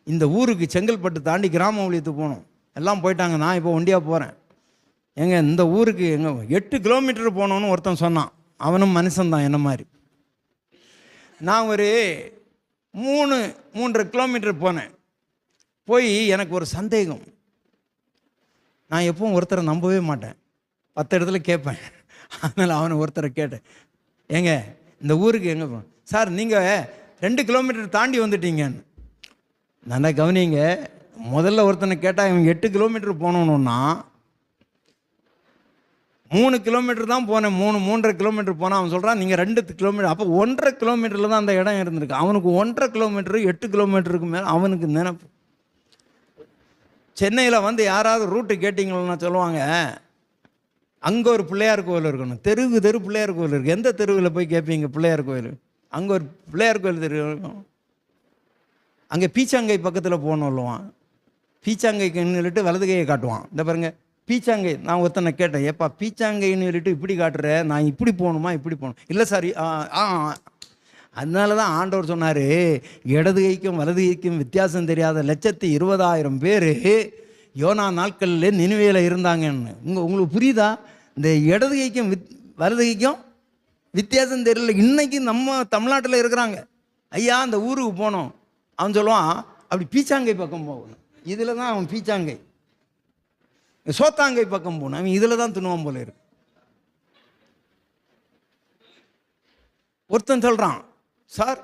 Speaker 1: இந்த ஊருக்கு செங்கல்பட்டு தாண்டி கிராம ஊழியத்துக்கு போகணும், எல்லாம் போயிட்டாங்க, நான் இப்போ ஒண்டியாக போகிறேன். இந்த ஊருக்கு 8 கிலோமீட்டர் போகணுன்னு ஒருத்தன் சொன்னான். அவனும் மனுஷன்தான் என்ன மாதிரி. நான் ஒரு 3.5 கிலோமீட்டர் போனேன். போய் எனக்கு ஒரு சந்தேகம். நான் எப்பவும் ஒருத்தரை நம்பவே மாட்டேன், 10 இடத்துல கேட்பேன். அதனால் அவனை ஒருத்தரை கேட்டேன், இந்த ஊருக்கு எங்கே போகணும் சார்? நீங்கள் 2 கிலோமீட்டர் தாண்டி வந்துட்டீங்கன்னு. நல்லா கவனிங்க, முதல்ல ஒருத்தனை கேட்டால் இவன் 8 கிலோமீட்டர் போகணுன்னா 3 கிலோமீட்டர் தான் போனேன், 3.5 கிலோமீட்டர் போனால் அவன் சொல்கிறான் நீங்கள் 2 கிலோமீட்டர். அப்போ 1.5 கிலோமீட்டரில் தான் அந்த இடம் இருந்திருக்கு. அவனுக்கு 1.5 கிலோமீட்டரு 8 கிலோமீட்டருக்கு மேலே அவனுக்கு நினைப்பு. சென்னையில் யாராவது ரூட்டு கேட்டிங்கன்னா சொல்லுவாங்க, அங்கே ஒரு பிள்ளையார் கோவில் இருக்கணும், தெரு பிள்ளையார் கோவில் இருக்குது. எந்த தெருவில் போய் கேட்பீங்க பிள்ளையார் கோவில்? அங்கே ஒரு பிள்ளையார் கோவில் தெரு இருக்கும். அங்கே பீச்சாங்கை பக்கத்தில் போகணும்லுவான். பீச்சாங்கைக்குன்னு சொல்லிட்டு வலது கையை காட்டுவான். இந்த பாருங்க பீச்சாங்கை. நான் ஒருத்தனை கேட்டேன், ஏப்பா பீச்சாங்கைன்னு சொல்லிட்டு இப்படி காட்டுற, நான் இப்படி போகணுமா இப்படி போகணும்? இல்லை சார். அதனால தான் ஆண்டவர் சொன்னார், இடது கைக்கும் வலது கைக்கும் வித்தியாசம் தெரியாத 120,000 பேர் யோனா நாட்களில் நினைவேல இருந்தாங்கன்னு. உங்களுக்கு புரியுதா? இந்த இடது கைக்கும் வலது கைக்கும் வித்தியாசம் தெரியல. இன்னைக்கு நம்ம தமிழ்நாட்டில் இருக்கிறாங்க. ஐயா அந்த ஊருக்கு போனோம், அவன் சொல்லுவான் அப்படி பீச்சாங்கை பக்கம் போகணும், இதில் தான் அவன் பீச்சாங்கை. சோத்தாங்கை பக்கம் போகணும், அவன் இதில் தான் துணுவான் போல இருக்கு. ஒருத்தன் சொல்கிறான், சார்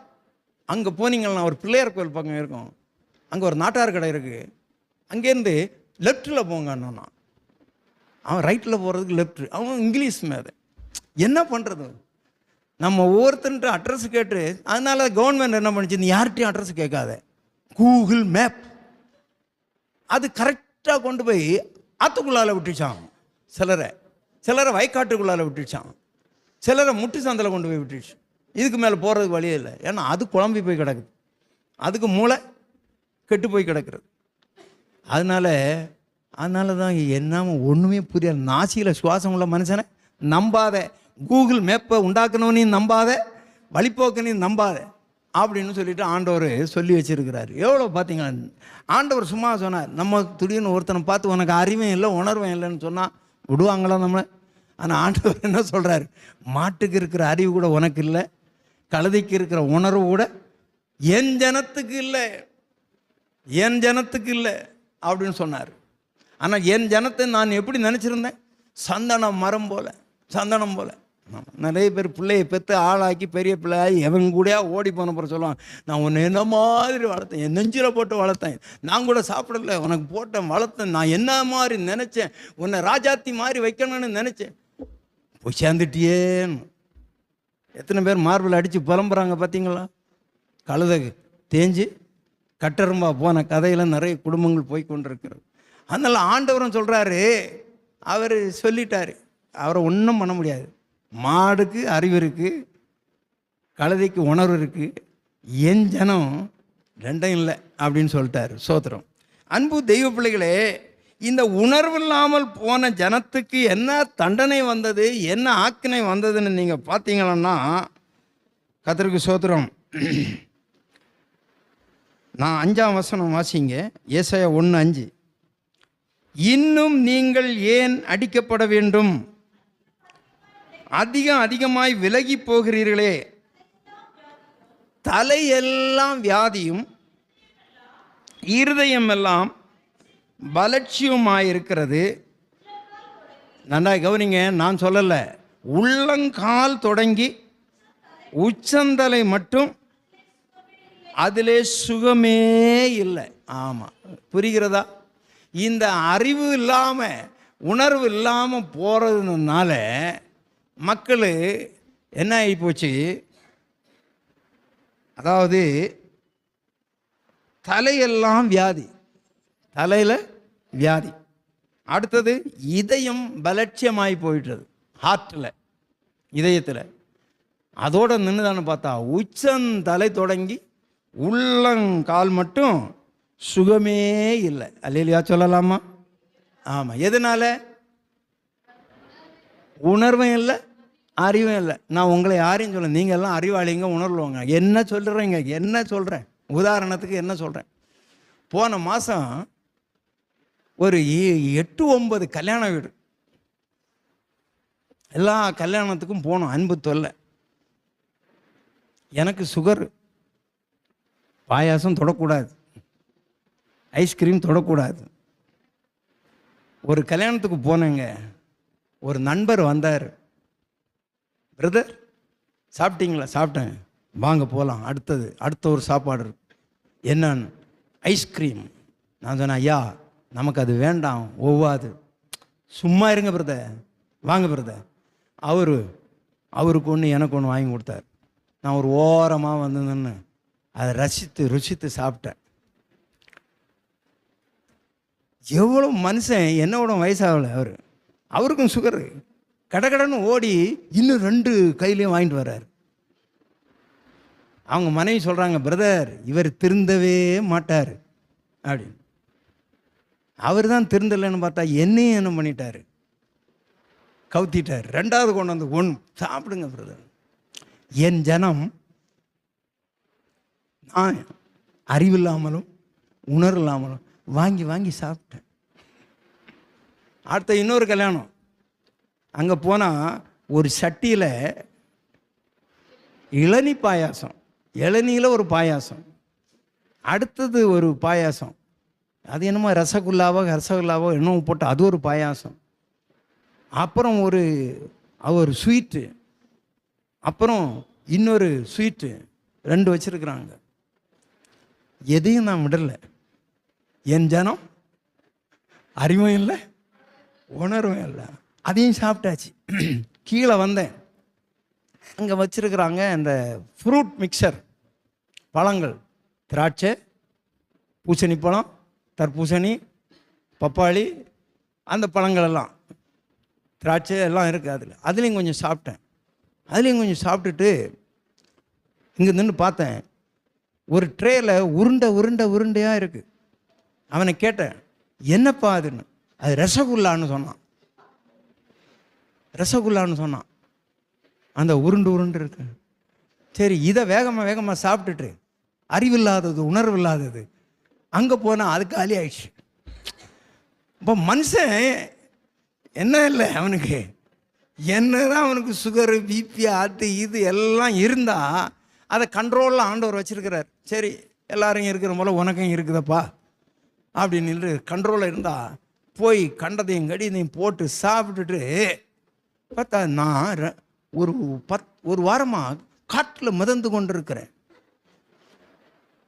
Speaker 1: அங்கே போனீங்கன்னா ஒரு பிள்ளையார் கோயில் பக்கம் இருக்கும், அங்கே ஒரு நாட்டார் கடை இருக்குது, அங்கேருந்து லெஃப்ட்டில் போங்கன்னு. அவன் ரைட்டில் போகிறதுக்கு லெஃப்ட், அவன் இங்கிலீஷ் மேதை. என்ன பண்ணுறது? நம்ம ஒவ்வொருத்தன்ட்டு அட்ரஸ் கேட்டு, அதனால கவர்மெண்ட் என்ன பண்ணிச்சு, நீ யார்கிட்டையும் அட்ரஸ் கேட்காத, கூகுள் மேப் அது கரெக்டாக கொண்டு போய் ஆற்றுக்குள்ளால் விட்டுச்சான். சிலரை வயக்காட்டுக்குள்ளால் விட்டுச்சான், சிலரை முட்டு சந்தில் கொண்டு போய் விட்டுச்சு. இதுக்கு மேலே போகிறதுக்கு வழியே இல்லை. ஏன்னா அது குழம்பி போய் கிடக்குது, அதுக்கு மூளை கெட்டு போய் கிடக்கிறது. அதனால தான் என்ன ஒன்றுமே புரியல. நாசியில் சுவாசம் உள்ள மனுஷனை நம்பாத, கூகுள் மேப்பை உண்டாக்குனவனையும் நம்பாத, வழிபோக்கனையும் நம்பாத அப்படின்னு சொல்லிட்டு ஆண்டவர் சொல்லி வச்சிருக்கிறார். எவ்வளோ பார்த்தீங்களா? ஆண்டவர் சும்மா சொன்னார். நம்ம திடீர்னு ஒருத்தனை பார்த்து உனக்கு அறிவும் இல்லை உணர்வும் இல்லைன்னு சொன்னால் விடுவாங்களா நம்மளை? ஆனால் ஆண்டவர் என்ன சொல்கிறார், மாட்டுக்கு இருக்கிற அறிவு கூட உனக்கு இல்லை, கழுதைக்கு இருக்கிற உணர்வு கூட என் ஜனத்துக்கு இல்லை அப்படின்னு சொன்னார். ஆனால் என் ஜனத்தை நான் எப்படி நினச்சிருந்தேன், சந்தனம் போல. நிறைய பேர் பிள்ளையை பெற்று ஆளாக்கி பெரிய பிள்ளையாகி எவன் கூட ஓடி போன பிறகு சொல்லுவான், நான் உன்னை என்ன மாதிரி வளர்த்தேன், என் நெஞ்சில் போட்டு வளர்த்தேன், நான் கூட சாப்பிடல, உனக்கு போட்டேன் வளர்த்தேன், நான் என்ன மாதிரி நினச்சேன், உன்னை ராஜாத்தி மாதிரி வைக்கணும்னு நினச்சேன், போய் சேர்ந்துட்டியேன்னு. எத்தனை பேர் மார்பிள் அடித்து புலம்புறாங்க பார்த்தீங்களா? கழுதை தேஞ்சு கட்டரும்பா போன கதையில் நிறைய குடும்பங்கள் போய் கொண்டிருக்கிறது. அதனால் ஆண்டவரும் சொல்கிறாரு, அவர் சொல்லிட்டார், அவரை ஒன்றும் பண்ண முடியாது. மாடுக்கு அறிவு இருக்குது, கழுதைக்கு உணர்வு இருக்குது, என் ஜனம் ரெண்டும் இல்லை அப்படின்னு சொல்லிட்டார். சோத்திரம். அன்பு தெய்வ பிள்ளைகளே, இந்த உணர்வு இல்லாமல் போன ஜனத்துக்கு என்ன தண்டனை வந்தது, என்ன ஆக்கினை வந்ததுன்னு நீங்கள் பார்த்தீங்கன்னா, கர்த்தருக்கு சோத்திரம். நான் 5ஆம் வசனம் வாசிங்க, ஏசாயா 1:5. இன்னும் நீங்கள் ஏன் அடிக்கப்பட வேண்டும், அதிகமாய் விலகி போகிறீர்களே, தலையெல்லாம் வியாதியும் இருதயம் எல்லாம் பலட்சியமாயிருக்கிறது. நன்றா கவனிங்க, நான் சொல்லலை, உள்ளங்கால் தொடங்கி உச்சந்தலை மட்டும் அதிலே சுகமே இல்லை. ஆமாம், புரிகிறதா? இந்த அறிவு இல்லாமல் உணர்வு இல்லாமல் போகிறதுனால மக்கள் என்ன ஆகி போச்சு, அதாவது தலையெல்லாம் வியாதி, தலையில் வியாதி. அடுத்தது இதயம் பலட்சியமாகி போயிட்டது, ஹார்ட்டில், இதயத்தில். அதோட நின்றுதானு பார்த்தா உச்சந்தலை தொடங்கி உள்ளங்கால் மட்டும் சுகமே இல்லை. அல்லேலூயா சொல்லலாமா? ஆமாம். எதனால்? உணர்வும் இல்லை, அறிவும் இல்லை. நான் உங்களை யாரையும் சொல்ல, நீங்கள் எல்லாம் அறிவாளிங்க, உணர்வுவாங்க. என்ன சொல்கிறேன், உதாரணத்துக்கு என்ன சொல்கிறேன், போன மாதம் ஒரு 8-9 கல்யாண வீடு, எல்லா கல்யாணத்துக்கும் போனோம். அன்பு தொல்லை. எனக்கு சுகர், பாயாசம் தொடக்கூடாது, ஐஸ்கிரீம் தொடக்கூடாது. ஒரு கல்யாணத்துக்கு போனேங்க, ஒரு நண்பர் வந்தார். பிரதர் சாப்பிட்டீங்களா? சாப்பிட்டேன், வாங்க போகலாம், அடுத்த ஒரு சாப்பாடு இருக்கு. என்னன்னு? ஐஸ்கிரீம். நான் சொன்னேன், ஐயா நமக்கு அது வேண்டாம், ஒவ்வாது. சும்மா இருங்க பிரதர், வாங்க பிரதர். அவருக்கு ஒன்று எனக்கு ஒன்று வாங்கி கொடுத்தார். நான் ஒரு ஓரமாக வந்து அதை ருசித்து சாப்பிட்டேன். எவ்வளோ மனுஷன், என்னோட வயசாகலை, அவருக்கும் சுகரு, கடகடன்னு ஓடி இன்னும் 2 கையிலையும் வாங்கிட்டு வர்றாரு. அவங்க மனைவி சொல்கிறாங்க, பிரதர் இவர் திருந்தவே மாட்டார் அப்படின்னு. அவர் தான் திருந்தலைன்னு பார்த்தா என்னையும் என்ன பண்ணிட்டார், கவுத்திட்டார். 2வது கொண்டு வந்து சாப்பிடுங்க பிரதர். என் ஜனம், நான் அறிவில்லாமலும் உணர்வு இல்லாமலும் வாங்கி சாப்பிட்டேன். அடுத்த இன்னொரு கல்யாணம், அங்கே போனால் ஒரு சட்டியில் இளநீ பாயாசம், இளநீயில் ஒரு பாயாசம், அடுத்தது ஒரு பாயாசம், அது என்னமோ ரசகுல்லாவோ என்னமோ போட்டு அது ஒரு பாயாசம், அப்புறம் ஒரு ஸ்வீட்டு, அப்புறம் இன்னொரு ஸ்வீட்டு, 2 வச்சுருக்குறாங்க. எதையும் நான் விடலை. என் ஜனம் அறிவும் இல்லை, உணர்வும் இல்லை. அதையும் சாப்பிட்டாச்சு. கீழே வந்தேன். அங்கே வச்சிருக்கிறாங்க இந்த ஃப்ரூட் மிக்சர், பழங்கள், திராட்சை, பூசணி பழம், தர்பூசணி, பப்பாளி, அந்த பழங்கள் எல்லாம், திராட்சை எல்லாம் இருக்குது. அதுலேயும் கொஞ்சம் சாப்பிட்டேன். அதுலேயும் கொஞ்சம் சாப்பிட்டுட்டு இங்கே நின்று பார்த்தேன். ஒரு ட்ரேயில் உருண்டை உருண்டை உருண்டையாக இருக்குது. அவனை கேட்டேன், என்னப்பா அதுன்னு. அது ரசகுல்லான்னு சொன்னான். ரசகுல்லான்னு சொன்னான். அந்த உருண்டு உருண்டு இருக்கு. சரி, இதை வேகமாக சாப்பிட்டுட்டு, அறிவில்லாதது, உணர்வு இல்லாதது, அங்கே போனால் அது காலி ஆயிடுச்சு. இப்போ மனுஷன் என்ன இல்லை, அவனுக்கு என்னதான் அவனுக்கு சுகரு, பிபி, அது இது எல்லாம் இருந்தால் அதை கண்ட்ரோலில் ஆண்டவர் வச்சுருக்கிறார். சரி, எல்லாரும் இருக்கிற போல உனக்கும் இருக்குதப்பா அப்படின்னு கண்ட்ரோலில் இருந்தால் போய் கண்டதையும் கடிதையும் போட்டு சாப்பிட்டுட்டு பார்த்தா நான் ஒரு வாரமாக காட்டில் மிதந்து கொண்டு இருக்கிறேன்.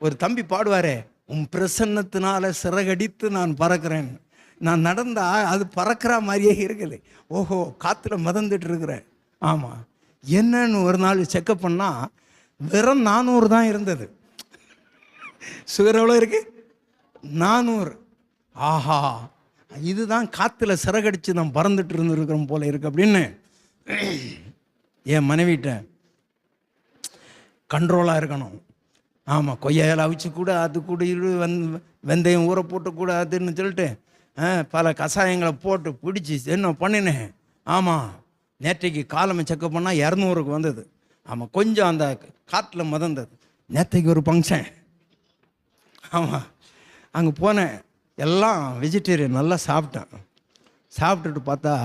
Speaker 1: ஒரு தம்பி பாடுவாரே, உன் பிரசன்னத்தினால சிறகடித்து நான் பறக்கிறேன். நான் நடந்தா அது பறக்கிற மாதிரியே இருக்குது. ஓஹோ, காற்றுல மிதந்துட்டு இருக்கிறேன். ஆமாம், என்னன்னு ஒரு நாள் செக்கப் பண்ணால் வெறும் 400 தான் இருந்தது. சுகர் எவ்வளோ இருக்கு? 400. ஆஹா, இதுதான் காற்றுல சிறகடித்து நான் பறந்துட்டு இருந்துருக்கிறோம் போல இருக்கு அப்படின்னு என் மனைவிட்ட கண்ட்ரோலாக இருக்கணும். ஆமாம், கொய்யாயில் அவிச்சு கூட அது கூட வெந்தயம் ஊற போட்டு கூட அதுன்னு சொல்லிட்டு பல கஷாயங்களை போட்டு பிடிச்சி என்ன பண்ணினேன். ஆமாம், நேற்றைக்கு காலமை செக்கப் பண்ணால் 200க்கு வந்தது. ஆமாம், கொஞ்சம் அந்த காட்டில் மிதந்தது. நேற்றைக்கு ஒரு ஃபங்க்ஷன். ஆமாம், அங்கே போனேன். எல்லாம் வெஜிடேரியன், நல்லா சாப்பிட்டேன். சாப்பிட்டுட்டு பார்த்தா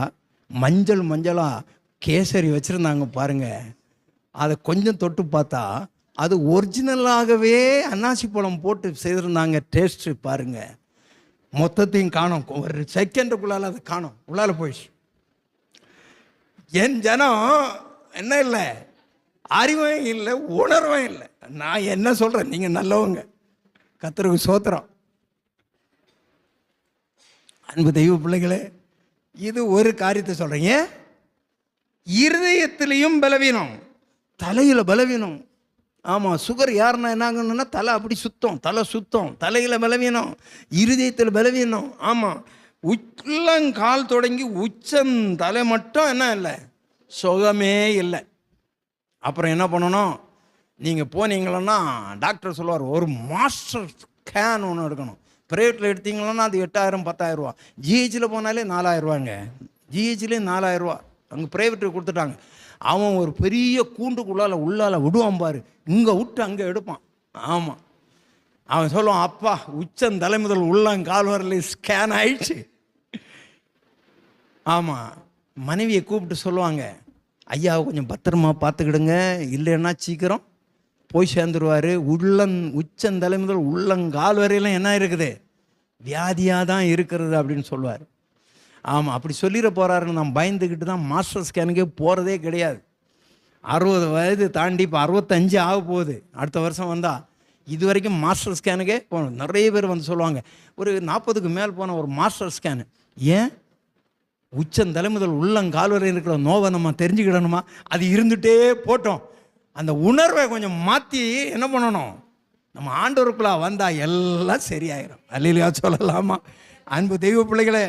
Speaker 1: மஞ்சளாக கேசரி வச்சுருந்தாங்க பாருங்கள். அதை கொஞ்சம் தொட்டு பார்த்தா அது ஒரிஜினலாகவே அன்னாசி பழம் போட்டு செய்திருந்தாங்க. டேஸ்ட்டு பாருங்கள். மொத்தத்தையும் காணும். ஒரு செகண்டுக்குள்ளால் அதை காணும். உள்ளால போயிடுச்சு. என் ஜனம் என்ன இல்லை, அறிவும் இல்லை, உணர்வும் இல்லை. நான் என்ன சொல்கிறேன், நீங்கள் நல்லவங்க, கர்த்தருக்கு ஸ்தோத்திரம். அன்பு தெய்வ பிள்ளைகளே, இது ஒரு காரியத்தை சொல்கிறீங்க. இருதயத்திலையும் பலவீனம், தலையில் பலவீனம். ஆமாம், சுகர் யாருன்னா என்னாகணும்னா தலை அப்படி சுத்தம், தலை சுத்தம், தலையில் பலவீனம், இருதயத்தில் பலவீனம். ஆமாம், உள்ளங்கால் தொடங்கி உச்சந்தலை மட்டும் என்ன இல்லை, சுகமே இல்லை. அப்புறம் என்ன பண்ணணும், நீங்கள் போனீங்களன்னா டாக்டர் சொல்லுவார், ஒரு மாஸ்டர் ஸ்கேன் ஒன்று எடுக்கணும். ப்ரைவேட்டில் எடுத்தீங்களன்னா அது 8000 10,000 ரூபா. ஜிஹெச்சில் போனாலே 4000 ரூபாங்க. ஜிஹெச்லேயே 4000 ரூபா. அங்கே ப்ரைவேட்டுக்கு கொடுத்துட்டாங்க. அவன் ஒரு பெரிய உள்ளால் விடுவான் பாரு, இங்கே விட்டு அங்கே எடுப்பான். ஆமாம், அவன் சொல்லுவான், அப்பா உச்சந்தலை முதல் உள்ளங்கால் வரல ஸ்கேன் ஆயிடுச்சு. ஆமாம், மனைவியை கூப்பிட்டு சொல்லுவாங்க, ஐயாவை கொஞ்சம் பத்திரமா பார்த்துக்கிடுங்க, இல்லைன்னா சீக்கிரம் போய் சேர்ந்துருவார். உச்சந்தலை முதல் உள்ளங்கால் வரையிலும் என்ன இருக்குது, வியாதியாக தான் இருக்கிறது அப்படின்னு சொல்லுவார். ஆமாம், அப்படி சொல்லிட போகிறாருன்னு நான் பயந்துக்கிட்டு தான் மாஸ்டர் ஸ்கேனுக்கே போகிறதே கிடையாது. 60 வயது தாண்டி இப்போ 65 ஆக போகுது. அடுத்த வருஷம் வந்தால் இது வரைக்கும் மாஸ்டர் ஸ்கேனுக்கே போகணும். நிறைய பேர் வந்து சொல்லுவாங்க, ஒரு 40க்கு மேல் போன ஒரு மாஸ்டர் ஸ்கேனு. ஏன்? உச்சந்தலை முதல் உள்ளங்கால் வரை இருக்கிற நோவை நம்ம தெரிஞ்சுக்கிடணுமா? அது இருந்துகிட்டே போட்டோம். அந்த உணர்வை கொஞ்சம் மாற்றி என்ன பண்ணணும், நம்ம ஆண்டவருக்குள்ளே வந்தால் எல்லாம் சரியாயிடும். அல்லேலூயா சொல்லலாமா? அன்பு தெய்வ பிள்ளைகளே,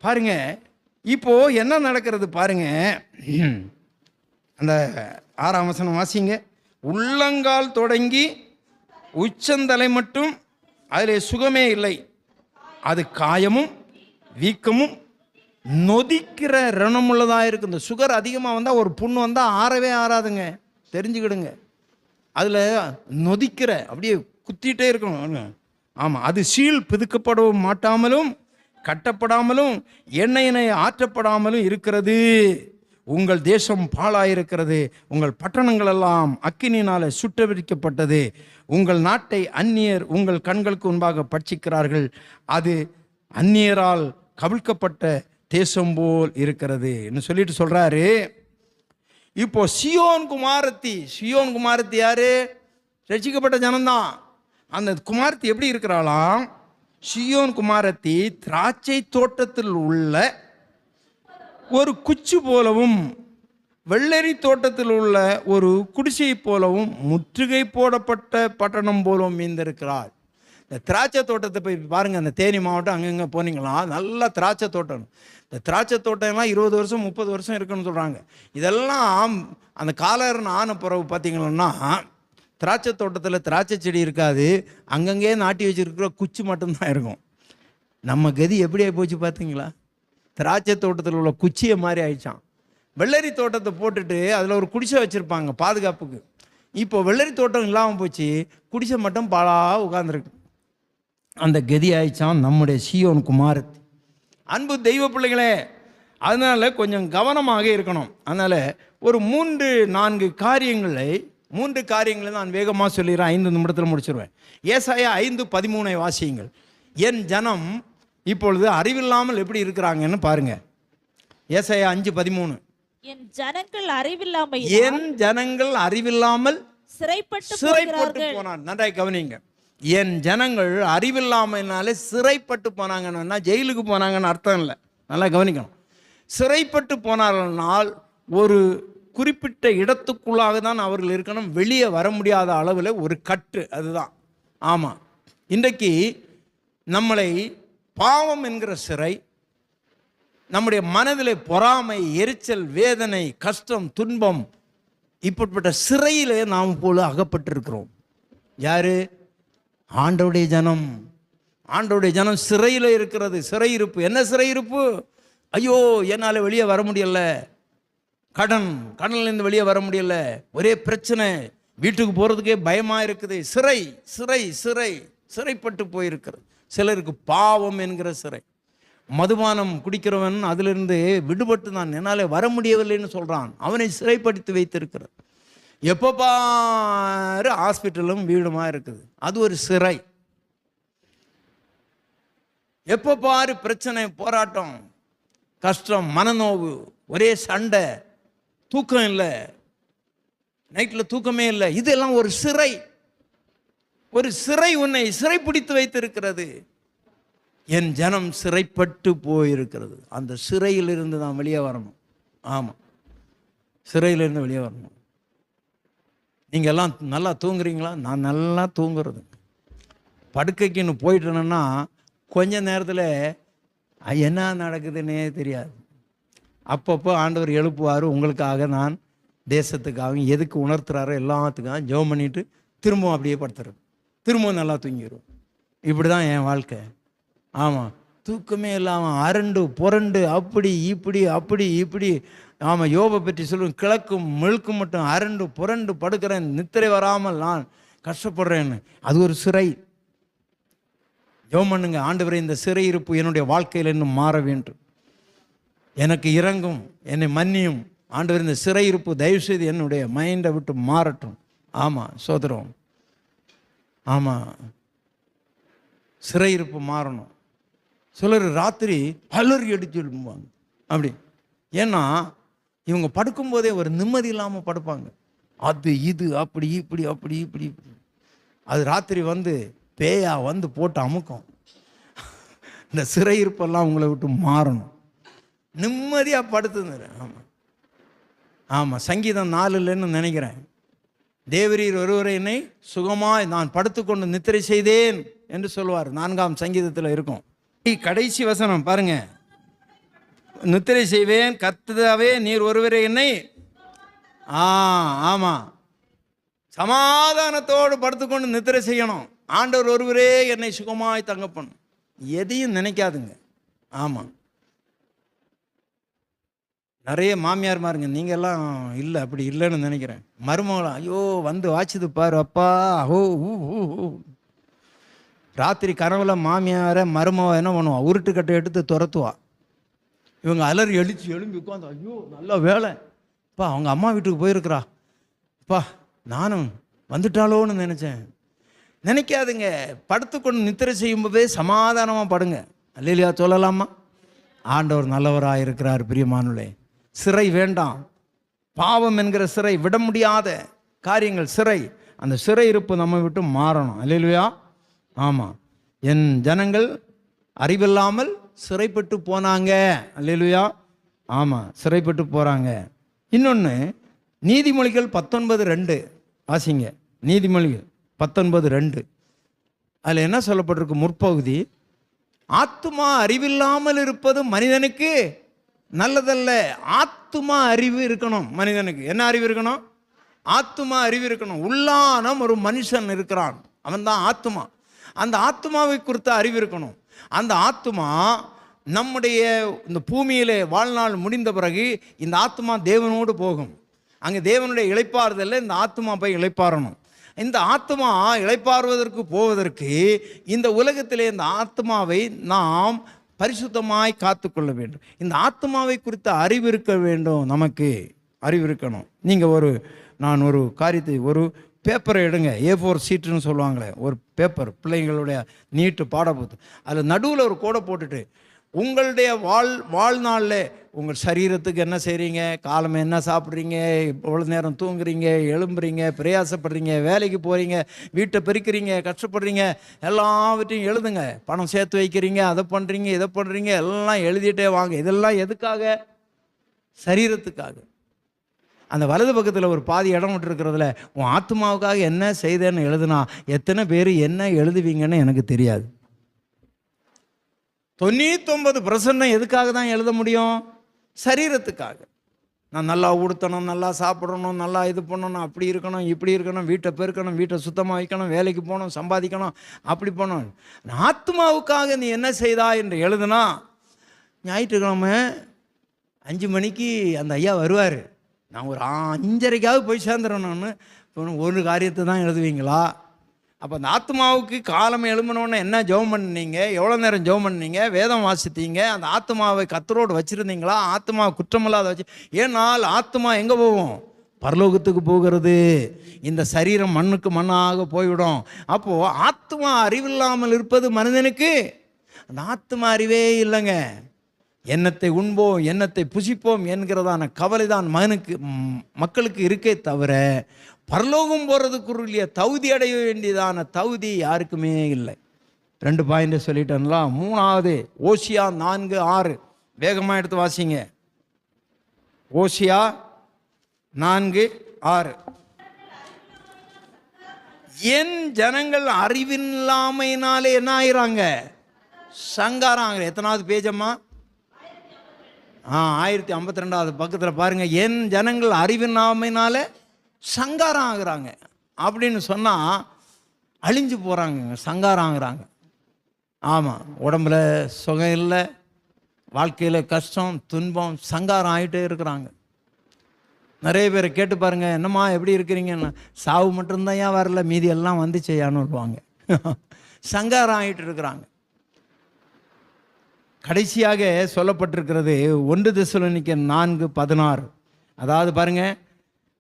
Speaker 1: பாருங்க, இப்போது என்ன நடக்கிறது பாருங்க. அந்த 6ஆம் வசனம் வாசிங்க. உள்ளங்கால் தொடங்கி உச்சந்தலை மட்டும் அதில் சுகமே இல்லை, அது காயமும் வீக்கமும் நொதிக்கிற ரணமுள்ளதாக இருக்குது. இந்த சுகர் அதிகமாக வந்தால், ஒரு புண்ணு வந்தால் ஆறவே ஆறாதுங்க, தெரிஞ்சுக்கிடுங்க. அதில் நொதிக்கிற அப்படியே குத்திகிட்டே இருக்கணும். ஆமாம், அது சீல் பிதுக்கப்படவும் மாட்டாமலும் கட்டப்படாமலும் எண்ணெயினை ஆற்றப்படாமலும் இருக்கிறது. உங்கள் தேசம் பாழாயிருக்கிறது, உங்கள் பட்டணங்கள் எல்லாம் அக்கினியினால் சுட்டரிக்கப்பட்டது. உங்கள் நாட்டை அந்நியர் உங்கள் கண்களுக்கு முன்பாக பட்சிக்கிறார்கள், அது அந்நியரால் கவிழ்க்கப்பட்ட தேசம் போல் இருக்கிறது என்று சொல்லிட்டு சொல்றாரு. இப்போ சியோன் குமாரத்தி யாரு? ரட்சிக்கப்பட்ட ஜனம்தான். அந்த குமாரத்தி எப்படி இருக்கிறாளாம்? சீயோன் குமாரத்தி திராட்சை தோட்டத்தில் உள்ள ஒரு குச்சி போலவும் வெள்ளரி தோட்டத்தில் உள்ள ஒரு குடிசை போலவும் முற்றுகை போடப்பட்ட பட்டணம் போலவும் மீந்திருக்கிறாள். இந்த திராட்சை தோட்டத்தை போய் பாருங்கள். அந்த தேனி மாவட்டம் அங்கங்கே போனீங்களா, நல்லா திராட்சை தோட்டம். இந்த திராட்சை தோட்டம்லாம் 20 வருஷம் 30 வருஷம் இருக்குன்னு சொல்கிறாங்க. இதெல்லாம் அந்த காலர்னு ஆன பிறகு பார்த்தீங்கன்னா திராட்சை தோட்டத்தில் திராட்சை செடி இருக்காது, அங்கங்கே நாட்டி வச்சுருக்கிற குச்சி மட்டும்தான் இருக்கும். நம்ம கதி எப்படி ஆகி போச்சு பார்த்தீங்களா? திராட்சை தோட்டத்தில் உள்ள குச்சியை மாதிரி ஆயிடுச்சான். வெள்ளரி தோட்டத்தை போட்டுட்டு அதில் ஒரு குடிசை வச்சுருப்பாங்க பாதுகாப்புக்கு. இப்போ வெள்ளரி தோட்டம் இல்லாமல் போச்சு, குடிசை மட்டும் பாழாக உட்காந்துருக்கு. அந்த கதி ஆயிடுச்சான் நம்முடைய சீயோன் குமாரத்தி. அன்பு தெய்வ பிள்ளைகளே, அதனால் கொஞ்சம் கவனமாக இருக்கணும். அதனால் ஒரு 3-4 காரியங்களை நான் வேகமாக சொல்லிடுறேன், 5 நிமிடத்தில் முடிச்சிருவேன். ஏசாயா 5:13 வாசியுங்கள். என் ஜனம் இப்பொழுது அறிவில்லாமல் எப்படி இருக்கிறாங்கன்னு பாருங்க. ஏசாயா 5:13.
Speaker 2: என் ஜனங்கள் அறிவில்லாமல்
Speaker 1: சிறைப்பட்டு போனான். நன்றாய் கவனிங்க. என் ஜனங்கள் அறிவில்லாமனாலே சிறைப்பட்டு போனாங்கன்னா ஜெயிலுக்கு போனாங்கன்னு அர்த்தம் இல்லை. நல்லா கவனிக்கணும். சிறைப்பட்டு போனார்கள் ஒரு குறிப்பிட்ட இடத்துக்குள்ளாக தான் அவர்கள் இருக்கணும், வெளியே வர முடியாத அளவில் ஒரு கட்டு, அதுதான். ஆமாம், இன்றைக்கு நம்மளை பாவம் என்கிற சிறை, நம்முடைய மனதிலே பொறாமை, எரிச்சல், வேதனை, கஷ்டம், துன்பம், இப்படிப்பட்ட சிறையிலே நாம் போல அகப்பட்டிருக்கிறோம். யாரு? ஆண்டவருடைய ஜனம். ஆண்டவருடைய ஜனம் சிறையில் இருக்கிறது. சிறையிருப்பு. என்ன சிறையிருப்பு? ஐயோ, என்னால் வெளியே வர முடியல, கடன்லேருந்து வெளியே வர முடியல, ஒரே பிரச்சனை, வீட்டுக்கு போகிறதுக்கே பயமாக இருக்குது. சிறைப்பட்டு போயிருக்கிறது. சிலருக்கு பாவம் என்கிற சிறை. மதுபானம் குடிக்கிறவன் அதிலிருந்து விடுபட்டு நான் என்னால் வர முடியவில்லைன்னு சொல்கிறான். அவனை சிறைப்படுத்தி வைத்திருக்கிறது. எப்போ பாரு ஹாஸ்பிட்டலும் வீடுமா இருக்குது, அது ஒரு சிறை. எப்போ பாரு பிரச்சனை, போராட்டம், கஷ்டம், மனநோவு, ஒரே சண்டை, தூக்கம் இல்லை, நைட்டில் தூக்கமே இல்லை. இதெல்லாம் ஒரு சிறை. ஒரு சிறை உன்னை சிறைப்பிடித்து வைத்திருக்கிறது. என் ஜனம் சிறைப்பட்டு போயிருக்கிறது. அந்த சிறையிலிருந்து நான் வெளியே வரணும். ஆமாம், சிறையிலிருந்து வெளியே வரணும். நீங்கள் எல்லாம் நல்லா தூங்குறீங்களா? நான் நல்லா தூங்குறது. படுக்கைக்குன்னு போயிட்டேன்னா கொஞ்ச நேரத்தில் என்ன நடக்குதுன்னே தெரியாது. அப்பப்போ ஆண்டவர் எழுப்புவார். உங்களுக்காக, நான் தேசத்துக்காக, எதுக்கு உணர்த்துறாரோ எல்லாத்துக்காக ஜெபம் பண்ணிவிட்டு திரும்பவும் அப்படியே படுத்துறது, திரும்பவும் நல்லா தூங்கிடும். இப்படி தான் என் வாழ்க்கை. ஆமாம், தூக்கமே இல்லாமல் அரண்டு புரண்டு அப்படி இப்படி. ஆமாம், யோபை பற்றி சொல்லுவேன், கிழக்கும் மெழுக்கும் மட்டும் அரண்டு புரண்டு படுக்கிறேன், நித்திரை வராமல் நான் கஷ்டப்படுறேன்னு. அது ஒரு சிறை. ஜெபம் பண்ணுங்க, ஆண்டவரே இந்த சிறையிருப்பு என்னுடைய வாழ்க்கையில் இன்னும் மாற வேண்டும், எனக்கு இறங்கும், என்னை மன்னியும் ஆண்டவர். இந்த சிறையிருப்பு தயவுசெய்து என்னுடைய மைண்டை விட்டு மாறட்டும். ஆமாம், சோதரம். ஆமாம், சிறையிருப்பு மாறணும். சிலர் ராத்திரி அலறி அடிச்சு எழுப்புவாங்க அப்படி. ஏன்னா இவங்க படுக்கும்போதே ஒரு நிம்மதி இல்லாமல் படுப்பாங்க. அது இது அப்படி இப்படி. அது ராத்திரி வந்து பேயா வந்து போட்டு அமுக்கும். இந்த சிறையிருப்பெல்லாம் உங்களை விட்டு மாறணும், நிம்மதியாக படுத்துங்க. ஆமாம், சங்கீதம் 4 நினைக்கிறேன். தேவரீர் ஒருவரை என்னை சுகமாய் நான் படுத்துக்கொண்டு நித்திரை செய்தேன் என்று சொல்லுவார். 4ஆம் சங்கீதத்தில் இருக்கும். கடைசி வசனம் பாருங்க. நித்திரை செய்வேன் கர்த்தாவே, நீர் ஒருவரை என்னை. ஆமாம், சமாதானத்தோடு படுத்துக்கொண்டு நித்திரை செய்யணும். ஆண்டவர் ஒருவரே என்னை சுகமாய் தங்கப்பணும். எதையும் நினைக்காதுங்க. ஆமாம், நிறைய மாமியார் மாருங்க, நீங்கள் எல்லாம் இல்லை, அப்படி இல்லைன்னு நினைக்கிறேன். மருமகளாம், ஐயோ வந்து வாச்சுது பாரு அப்பா, ஓ ராத்திரி கனவுல மாமியாரை மருமக என்ன பண்ணுவான், உருட்டுக்கட்டை எடுத்து துரத்துவா. இவங்க அலறி எழும்பி உட்காந்து, ஐயோ நல்ல வேலை அப்பா, அவங்க அம்மா வீட்டுக்கு போயிருக்கிறா, அப்பா நானும் வந்துட்டாலோன்னு நினச்சேன். நினைக்காதுங்க. படுத்துக்கொண்டு நித்திரை செய்யும்போதே சமாதானமாக படுங்க. அல்லேலூயா சொல்லலாமா? ஆண்டவர் நல்லவராக இருக்கிறார். பிரியமானுளே, சிறை வேண்டாம். பாவம் என்கிற சிறை, விட முடியாத காரியங்கள் சிறை. அந்த சிறை இருப்பு நம்ம விட்டு மாறணும். அல்லேலூயா. ஆமாம், என் ஜனங்கள் அறிவில்லாமல் சிறைப்பட்டு போனாங்க. அல்லேலூயா. ஆமாம், சிறைப்பட்டு போகிறாங்க. இன்னொன்று நீதிமொழிகள் 19:2 வாசிங்க. நீதிமொழிகள் 19:2 அதில் என்ன சொல்லப்பட்டிருக்கு? முற்பகுதி, ஆத்துமா அறிவில்லாமல் இருப்பது மனிதனுக்கு நல்லதல்ல. ஆத்துமா அறிவு இருக்கணும் மனிதனுக்கு. என்ன அறிவு இருக்கணும்? ஆத்துமா அறிவு இருக்கணும். உள்ளானம் ஒரு மனுஷன் இருக்கிறான், அவன் தான் ஆத்துமா. அந்த ஆத்துமாவை குறித்த அறிவு இருக்கணும். அந்த ஆத்துமா நம்முடைய இந்த பூமியிலே வாழ்நாள் முடிந்த பிறகு இந்த ஆத்துமா தேவனோடு போகும். அங்கே தேவனுடைய இளைப்பாறுதலில் இந்த ஆத்துமா போய் இளைப்பாறணும். இந்த ஆத்மா இளைப்பாறுவதற்கு போவதற்கு இந்த உலகத்திலே இந்த ஆத்மாவை நாம் பரிசுத்தமாய் காத்துக்கொள்ள வேண்டும். இந்த ஆத்மாவை குறித்த அறிவு இருக்க வேண்டும். நமக்கு அறிவு இருக்கணும். நீங்கள் நான் ஒரு காரியத்தை, ஒரு பேப்பரை எடுங்க, A4 சீட்டுன்னு சொல்லுவாங்களே, ஒரு பேப்பர், பிள்ளைங்களுடைய நீட்டு பாடப்புத்தகம், அதில் நடுவில் ஒரு கோடை போட்டுட்டு உங்களுடைய வாழ்நாளில் உங்கள் சரீரத்துக்கு என்ன செய்கிறீங்க, காலமே என்ன சாப்பிட்றீங்க, எவ்வளோ நேரம் தூங்குறீங்க, எழும்புறீங்க, பிரயாசப்படுறீங்க, வேலைக்கு போகிறீங்க, வீட்டை பெருக்கிறீங்க, கஷ்டப்படுறீங்க, எல்லாவற்றையும் எழுதுங்க. பணம் சேர்த்து வைக்கிறீங்க, அதை பண்ணுறீங்க, இதை பண்ணுறீங்க, எல்லாம் எழுதிட்டே வாங்க. இதெல்லாம் எதுக்காக? சரீரத்துக்காக. அந்த வலது பக்கத்தில் ஒரு பாதி இடம் விட்டுருக்கிறதுல உன் ஆத்மாவுக்காக என்ன செய்தேன்னு எழுதுனா எத்தனை பேர் என்ன எழுதுவீங்கன்னு எனக்கு தெரியாது. 99% எதுக்காக தான் எழுத முடியும்? சரீரத்துக்காக. நான் நல்லா உடுத்தணும், நல்லா சாப்பிடணும், நல்லா இது பண்ணணும், அப்படி இருக்கணும், இப்படி இருக்கணும், வீட்டை பெருக்கணும், வீட்டை சுத்தமாக வைக்கணும், வேலைக்கு போகணும், சம்பாதிக்கணும், அப்படி பண்ணணும். ஆத்மாவுக்காக நீ என்ன செய்தா என்று எழுதுனா, ஞாயிற்றுக்கிழமை 5 மணிக்கு அந்த ஐயா வருவார், நான் ஒரு 5:30க்காவது போய் சேர்ந்துடணும்னு ஒரு காரியத்தை தான் எழுதுவீங்களா? அப்போ அந்த ஆத்மாவுக்கு காலம் எழுமணுன்னு என்ன ஜெபம் பண்ணீங்க, எவ்வளோ நேரம் ஜெபம் பண்ணீங்க, வேதம் வாசித்தீங்க, அந்த ஆத்மாவை கத்தரோடு வச்சுருந்தீங்களா, ஆத்மாவை குற்றமில்லாத வச்சு? ஏன்னால் ஆத்மா எங்கே போகும்? பரலோகத்துக்கு போகிறது. இந்த சரீரம் மண்ணுக்கு மண்ணாக போய்விடும். அப்போது ஆத்மா அறிவில்லாமல் இருப்பது மனிதனுக்கு, அந்த ஆத்மா அறிவே இல்லைங்க. எண்ணத்தை உண்போம், எண்ணத்தை புசிப்போம் என்கிறதான கவலை தான் மக்களுக்கு இருக்கே தவிர பரலோகம் போகிறதுக்குரிய தகுதி அடைய வேண்டியதான தகுதி யாருக்குமே இல்லை. 2 பாயிண்ட் சொல்லிட்டேன்ல. 3வது ஓசியா 4:6 வேகமாக எடுத்து வாசிங்க. ஓசியா 4:6 என் ஜனங்கள் அறிவில்லாமையினாலே என்ன ஆகிறாங்க? சங்காரம் ஆகிற. எத்தனாவது பேஜம்மா? 1052வது பக்கத்தில் பாருங்கள். என் ஜனங்கள் அறிவில்லாமையினால சங்காரம் ஆகுறாங்க அப்படின்னு சொன்னால் அழிஞ்சு போகிறாங்க, சங்காரம் ஆகுறாங்க. ஆமாம், உடம்புல சுகம் இல்லை, வாழ்க்கையில் கஷ்டம், துன்பம், சங்காரம் ஆகிட்டே இருக்கிறாங்க. நிறைய பேரை கேட்டு பாருங்கள், என்னம்மா எப்படி இருக்கிறீங்கன்னா, சாவு மட்டும்தான் ஏன் வரல, மீதி எல்லாம் வந்துச்சேயான்னு வருவாங்க. சங்காரம் ஆகிட்டு இருக்கிறாங்க. கடைசியாக சொல்லப்பட்டிருக்கிறது 1 தெசலோனிக்கர் 4:16. அதாவது பாருங்க,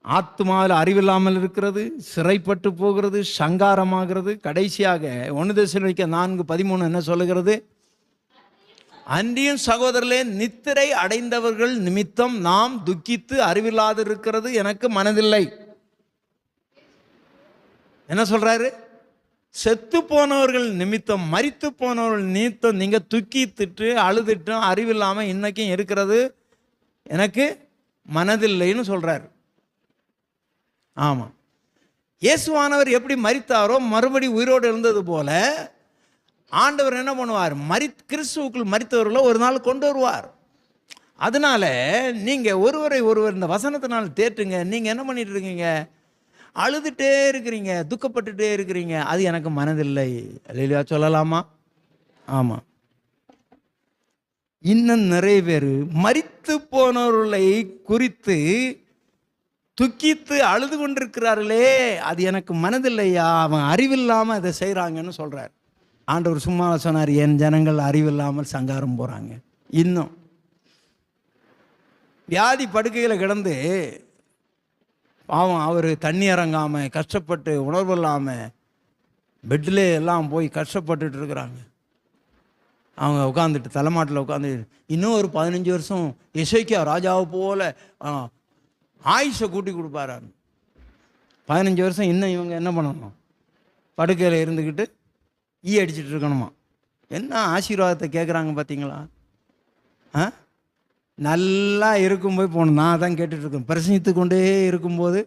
Speaker 1: ஆத்மாவில் அறிவில்லாமல் இருக்கிறது, சிறைப்பட்டு போகிறது, சங்காரமாகிறது. கடைசியாக 1 தெசலோனிக்கர் 4:13 என்ன சொல்லுகிறது? அன்றியும் சகோதரர்களே, நித்திரை அடைந்தவர்கள் நிமித்தம் நாம் துக்கித்து அறிவில்லாது இருக்கிறது எனக்கு மனதில்லை. என்ன சொல்றாரு? செத்து போனவர்கள் நிமித்தம், மரித்து போனவர்கள் நிமித்தம் நீங்கள் துக்கித்துட்டு அழுதுட்டும் அறிவில்லாமல் இன்னைக்கும் இருக்கிறது எனக்கு மனதில்லைன்னு சொல்றாரு. ஆமாம், இயேசுவானவர் எப்படி மரித்தாரோ மறுபடி உயிரோடு இருந்தது போல ஆண்டவர் என்ன பண்ணுவார்? கிறிஸ்துவுக்குள் மரித்தவர்களை ஒரு நாள் கொண்டு வருவார். அதனால நீங்கள் ஒருவரை ஒருவர் இந்த வசனத்தினால் தேற்றுங்க. நீங்கள் என்ன பண்ணிட்டு இருக்கீங்க? அழுதுகிட்டே இருக்கிறீங்க, துக்கப்பட்டுட்டே இருக்கிறீங்க, அது எனக்கு மனதில்லை. அல்லேலூயா சொல்லலாமா? ஆமாம். இன்னும் நிறைய பேர் மரித்து போனவர்களை குறித்து துக்கித்து அழுது கொண்டிருக்கிறார்களே, அது எனக்கு மனதில்லையா, அவன் அறிவில்லாமல் அதை செய்கிறாங்கன்னு சொல்கிறார். ஆண்டவர் சும்மா சொன்னார், என் ஜனங்கள் அறிவில்லாமல் சங்காரம் போகிறாங்க. இன்னும் வியாதி படுக்கையில் கிடந்து பாவம் அவர் தண்ணி இறங்காமல் கஷ்டப்பட்டு உணர்வு இல்லாமல் பெட்டில் எல்லாம் போய் கஷ்டப்பட்டுட்டு இருக்கிறாங்க. அவங்க உட்காந்துட்டு தலைமாட்டில் உட்காந்து இன்னும் ஒரு 15 வருஷம் எசேக்கியா ராஜாவை போல் ஆயுஷை கூட்டி கொடுப்பாரு. 15 வருஷம் இன்னும் இவங்க என்ன பண்ணணும்? படுக்கையில் இருந்துக்கிட்டு அடிச்சுட்டு இருக்கணுமா. என்ன ஆசீர்வாதத்தை கேட்குறாங்க பார்த்தீங்களா? நல்லா இருக்கும்போது போகணும். நான் தான் கேட்டுட்ருக்கேன். பிரசங்கித்து கொண்டே இருக்கும்போது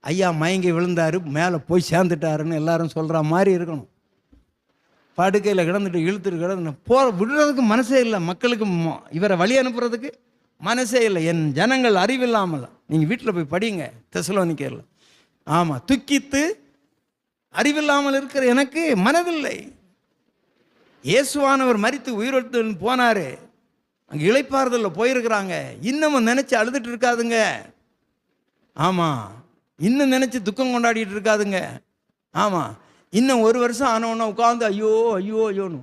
Speaker 1: ஐயா மயங்கி விழுந்தார், மேலே போய் சேர்ந்துட்டாருன்னு எல்லாரும் சொல்கிற மாதிரி இருக்கணும். படுக்கையில் கிடந்துட்டு இழுத்துட்டு கிடந்து விடுறதுக்கு மனசே இல்லை. மக்களுக்கு இவரை வழி அனுப்புறதுக்கு மனசே இல்லை. என் ஜனங்கள் அறிவில்லாமல், நீங்கள் வீட்டில் போய் படிங்க தெசலோனிக்கேயர்ல. ஆமாம், துக்கித்து அறிவில்லாமல் இருக்கிற எனக்கு மனதில்லை. இயேசுவானவர் மரித்து உயிரோட்டு போனார், அங்கே இளைப்பாறுதலில் போயிருக்கிறாங்க. இன்னமும் நினச்சி அழுதுட்டு இருக்காதுங்க. ஆமாம், இன்னும் நினச்சி துக்கம் கொண்டாடிட்டு இருக்காதுங்க. ஆமாம், இன்னும் 1 வருஷம் ஆனவொன்னே உட்காந்து ஐயோ ஐயோ ஐயோன்னு.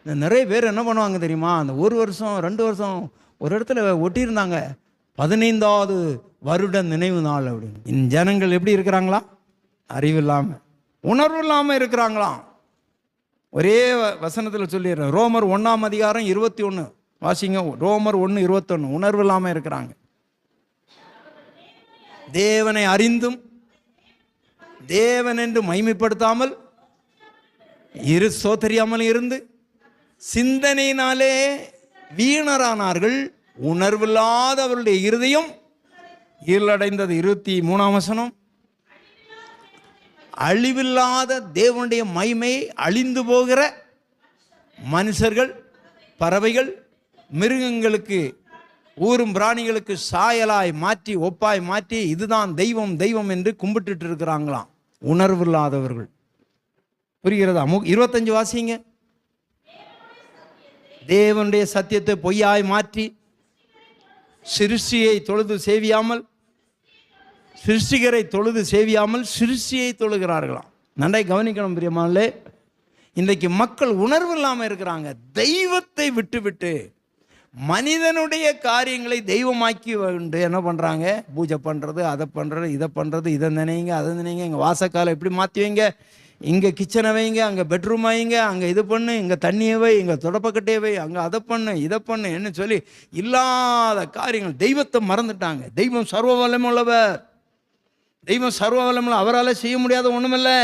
Speaker 1: நிறைய பேர் என்ன பண்ணுவாங்க தெரியுமா? அந்த 1 வருஷம் 2 வருஷம் ஒரு இடத்துல ஒட்டியிருந்தாங்க, 15வது வருட நினைவு நாள் அப்படின்னு. இந்த ஜனங்கள் எப்படி இருக்கிறாங்களா? அறிவில்லாமல், உணர்வு இல்லாமல் இருக்கிறாங்களாம். ஒரே வசனத்தில் சொல்லிடுறேன். ரோமர் 1ஆம் அதிகாரம் 21 வாசிங்க. ரோமர் 1:21. உணர்வு இல்லாமல் இருக்கிறாங்க. தேவனை அறிந்தும் தேவன் என்று மகிமைப்படுத்தாமல் சோதரியாமல் இருந்து சிந்தனையினாலே வீணரானார்கள். உணர்வில்லாத அவருடைய இருதயம் இருளடைந்தது. 23ஆம் வசனம். அழிவில்லாத தேவனுடைய மகிமை அழிந்து போகிற மனுஷர்கள், பறவைகள், மிருகங்களுக்கு, ஊரும் பிராணிகளுக்கு சாயலாய் மாற்றி ஒப்பாய் மாற்றி இதுதான் தெய்வம் தெய்வம் என்று கும்பிட்டு இருக்கிறாங்களாம். உணர்வு இல்லாதவர்கள். புரிகிறதா? 25 வாசிங்க. தேவனுடைய சத்தியத்தை பொய்யாய் மாற்றி சிருஷ்டியை தொழுது சேவியாமல், சிருஷ்டிகரை தொழுது சேவியாமல் சிருஷ்டியை தொழுகிறார்களாம். நன்றாய் கவனிக்கணும் பிரியமானே. இன்றைக்கு மக்கள் உணர்வு இல்லாமல் இருக்கிறாங்க. தெய்வத்தை விட்டு விட்டு மனிதனுடைய காரியங்களை தெய்வமாக்கி வந்து என்ன பண்ணுறாங்க? பூஜை பண்ணுறது, அதை பண்ணுறது, இதை பண்ணுறது, இதை நினைங்க, அதை நினைங்க. இங்கே வாசக்காலை எப்படி மாற்றி வைங்க, இங்கே கிச்சனை வைங்க, அங்கே பெட்ரூம் வைங்க, அங்கே இது பண்ணு, இங்கே தண்ணியை வை, இங்கே தொடப்பக்கட்டையை வை, அங்கே அதை பண்ணு, இதை பண்ணு என்ன சொல்லி இல்லாத காரியங்கள். தெய்வத்தை மறந்துட்டாங்க. தெய்வம் சர்வ வல்லமையுள்ளவர். தெய்வம் சர்வ வல்லமையுள்ள, அவரால் செய்ய முடியாத ஒன்றுமில்லை.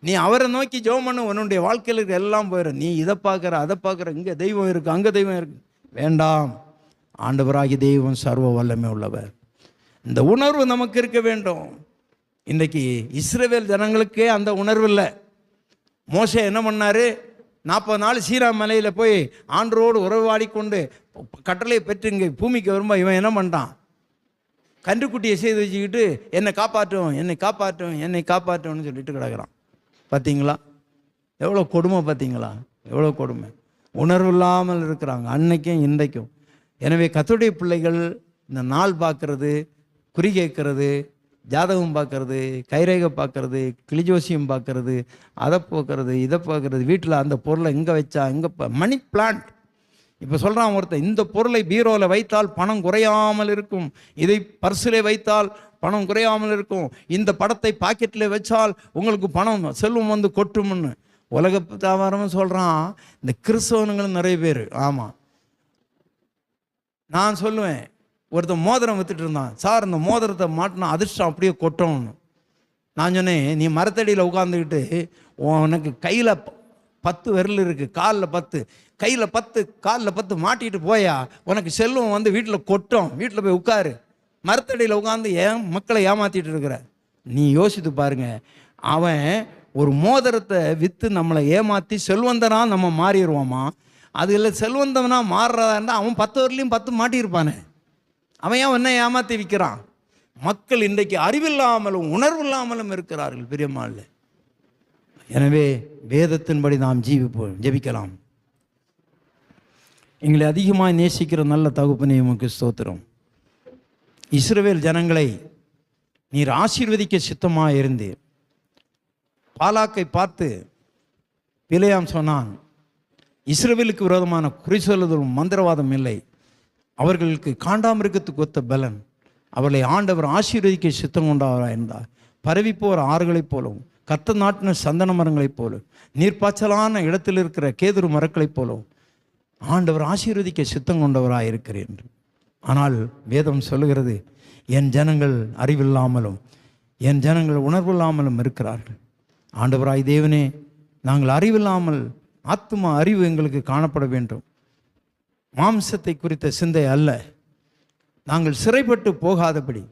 Speaker 1: நீ அவரை நோக்கி ஜெபம் பண்ணு, உன்னுடைய வாழ்க்கையில் இருக்க எல்லாம் போயிடும். நீ இதை பார்க்குற, அதை பார்க்குற, இங்கே தெய்வம் இருக்குது, அங்கே தெய்வம் இருக்குது. வேண்டாம். ஆண்டவராகிய தெய்வம் சர்வ வல்லமை உள்ளவர். இந்த உணர்வு நமக்கு இருக்க வேண்டும். இன்றைக்கி இஸ்ரவேல் ஜனங்களுக்கே அந்த உணர்வு இல்லை. மோசே என்ன பண்ணார்? 40 நாள் சீரா மலையில் போய் ஆண்டரோடு உறவாடி கொண்டு கட்டளை பெற்று இங்கே பூமிக்கு வரும்போது இவன் என்ன பண்ணிட்டான்? கன்றுக்குட்டியை செய்து வச்சுக்கிட்டு என்னை காப்பாற்றும், என்னை காப்பாற்றும், என்னை காப்பாற்றும்னு சொல்லிட்டு கிடக்கிறான். பார்த்தீங்களா எவ்வளோ கொடுமை? பார்த்தீங்களா எவ்வளோ கொடுமை? உணர்வு இல்லாமல் இருக்கிறாங்க அன்னைக்கும் இன்றைக்கும். எனவே கர்த்தருடைய பிள்ளைகள் இந்த நாள் பார்க்கறது, குறி கேட்கறது, ஜாதகம் பார்க்கறது, கைரேகை பார்க்கறது, கிளிஜோசியம் பார்க்கறது, அதை போக்குறது, இதை பார்க்கறது, வீட்டில் அந்த பொருளை இங்கே வச்சா இங்கே மணி பிளான்ட். இப்போ சொல்கிறான் ஒருத்தன், இந்த பொருளை பீரோவில் வைத்தால் பணம் குறையாமல் இருக்கும், இதை பர்சில் வைத்தால் பணம் குறையாமல் இருக்கும், இந்த படத்தை பாக்கெட்டில் வச்சால் உங்களுக்கு பணம் செல்வம் வந்து கொட்டும்னு உலக வியாபாரமும் சொல்கிறான். இந்த கிறிஸ்தவனுங்களும் நிறைய பேர். ஆமாம், நான் சொல்லுவேன், ஒருத்தன் மோதிரம் வித்துட்டு இருந்தான். சார் இந்த மோதிரத்தை மாட்டினா அதிர்ஷ்டம் அப்படியே கொட்டோம்னு. நான் சொன்னேன், நீ மரத்தடியில் உட்காந்துக்கிட்டு உனக்கு கையில் 10 விரல் இருக்குது, காலில் 10, கையில் 10, காலில் 10 மாட்டிட்டு போயா உனக்கு செல்வம் வந்து வீட்டில் கொட்டும். வீட்டில் போய் உட்காரு. மரத்தடியில் உட்காந்து மக்களை ஏமாற்றிட்டு இருக்கிற. நீ யோசித்து பாருங்க, அவன் ஒரு மோதிரத்தை விற்று நம்மளை ஏமாற்றி செல்வந்தனா நம்ம மாறிடுவோமா? அது இல்லை, செல்வந்தவனா மாறுறதா இருந்தால் அவன் 10 வரலையும் 10 மாட்டியிருப்பானே. அவன் ஏன் என்ன ஏமாற்றி விற்கிறான்? மக்கள் இன்றைக்கு அறிவில்லாமலும் உணர்வு இல்லாமலும் இருக்கிறார்கள் பெரியம்மாள். எனவே வேதத்தின்படி நாம் ஜெபிக்கலாம். எங்களை அதிகமாக நேசிக்கிற நல்ல தகப்பனே உமக்கு ஸ்தோத்திரம். இஸ்ரவேல் ஜனங்களை நீர் ஆசீர்வதிக்க சித்தமாக இருந்தீர். பாலாக்கை பார்த்து பிலேயாம் சொன்னான், இஸ்ரவேலுக்கு விரோதமான குறி சொல்லுதலும் மந்திரவாதம் இல்லை, அவர்களுக்கு காண்டாமிருகத்துக்கு ஒத்த பலன், அவர்களை ஆண்டவர் ஆசீர்வதிக்க சித்தம் கொண்டவராக இருந்தார். பரவி போகிற ஆறுகளைப் போலவும், கர்த்தர் நாட்டின சந்தன மரங்களைப் போலும், நீர்ப்பாய்ச்சலான இடத்தில் இருக்கிற கேதுரு மரங்களைப் போலும் ஆண்டவர் ஆசீர்வதிக்க சித்தம் கொண்டவராக இருக்கிறேன். ஆனால் வேதம் சொல்லுகிறது, என் ஜனங்கள் அறிவில்லாமலும் என் ஜனங்கள் உணர்வில்லாமலும் இருக்கிறார்கள். ஆண்டவராய் தேவனே, நாங்கள் அறிவில்லாமல் ஆத்தும அறிவு எங்களுக்கு காணப்பட வேண்டும். மாம்சத்தை குறித்த சிந்தை அல்ல. நாங்கள் சிறைப்பட்டு போகாதபடி,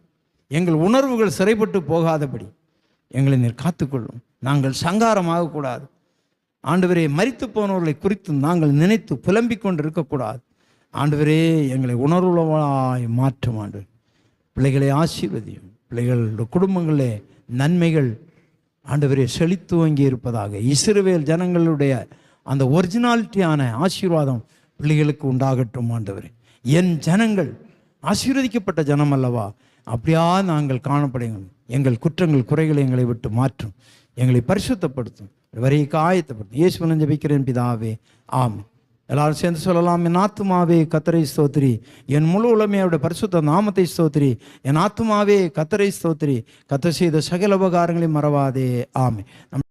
Speaker 1: எங்கள் உணர்வுகள் சிறைப்பட்டு போகாதபடி எங்களை நீர் காத்துக்கொள்ளும். நாங்கள் சங்காரமாகக்கூடாது ஆண்டவரே. மரித்து போனவர்களை குறித்து நாங்கள் நினைத்து புலம்பிக் கொண்டு இருக்கக்கூடாது ஆண்டவரே. எங்களை உணர்வுள்ளவர்களாய் மாற்றும் ஆண்டவர். பிள்ளைகளை ஆசீர்வதியும். பிள்ளைகளோட குடும்பங்களே நன்மைகள் ஆண்டவரே செழித்துவங்கி இருப்பதாக. இஸ்ரவேல் ஜனங்களுடைய அந்த ஒரிஜினாலிட்டியான ஆசீர்வாதம் பிள்ளைகளுக்கு உண்டாகட்டும் ஆண்டவரே. என் ஜனங்கள் ஆசீர்வதிக்கப்பட்ட ஜனம் அல்லவா, அப்படியா நாங்கள் காணப்படுங்கள். எங்கள் குற்றங்கள் குறைகளை எங்களை விட்டு மாற்றும், எங்களை பரிசுத்தப்படுத்தும், வரைக்கு ஆயத்தப்படுத்தும். இயேசுவின் ஜெபிக்கிறேன் பிதாவே, ஆமென். எல்லாரும் சேர்ந்து சொல்லலாம். என் ஆத்துமாவே கர்த்தரை ஸ்தோத்திரி, என் முழு உலமையோட பரிசுத்த நாமத்தை ஸ்தோத்திரி. என் ஆத்துமாவே கர்த்தரை ஸ்தோத்திரி, கர்த்தர் செய்த சகல உபகாரங்களையும் மறவாதே. ஆமென்.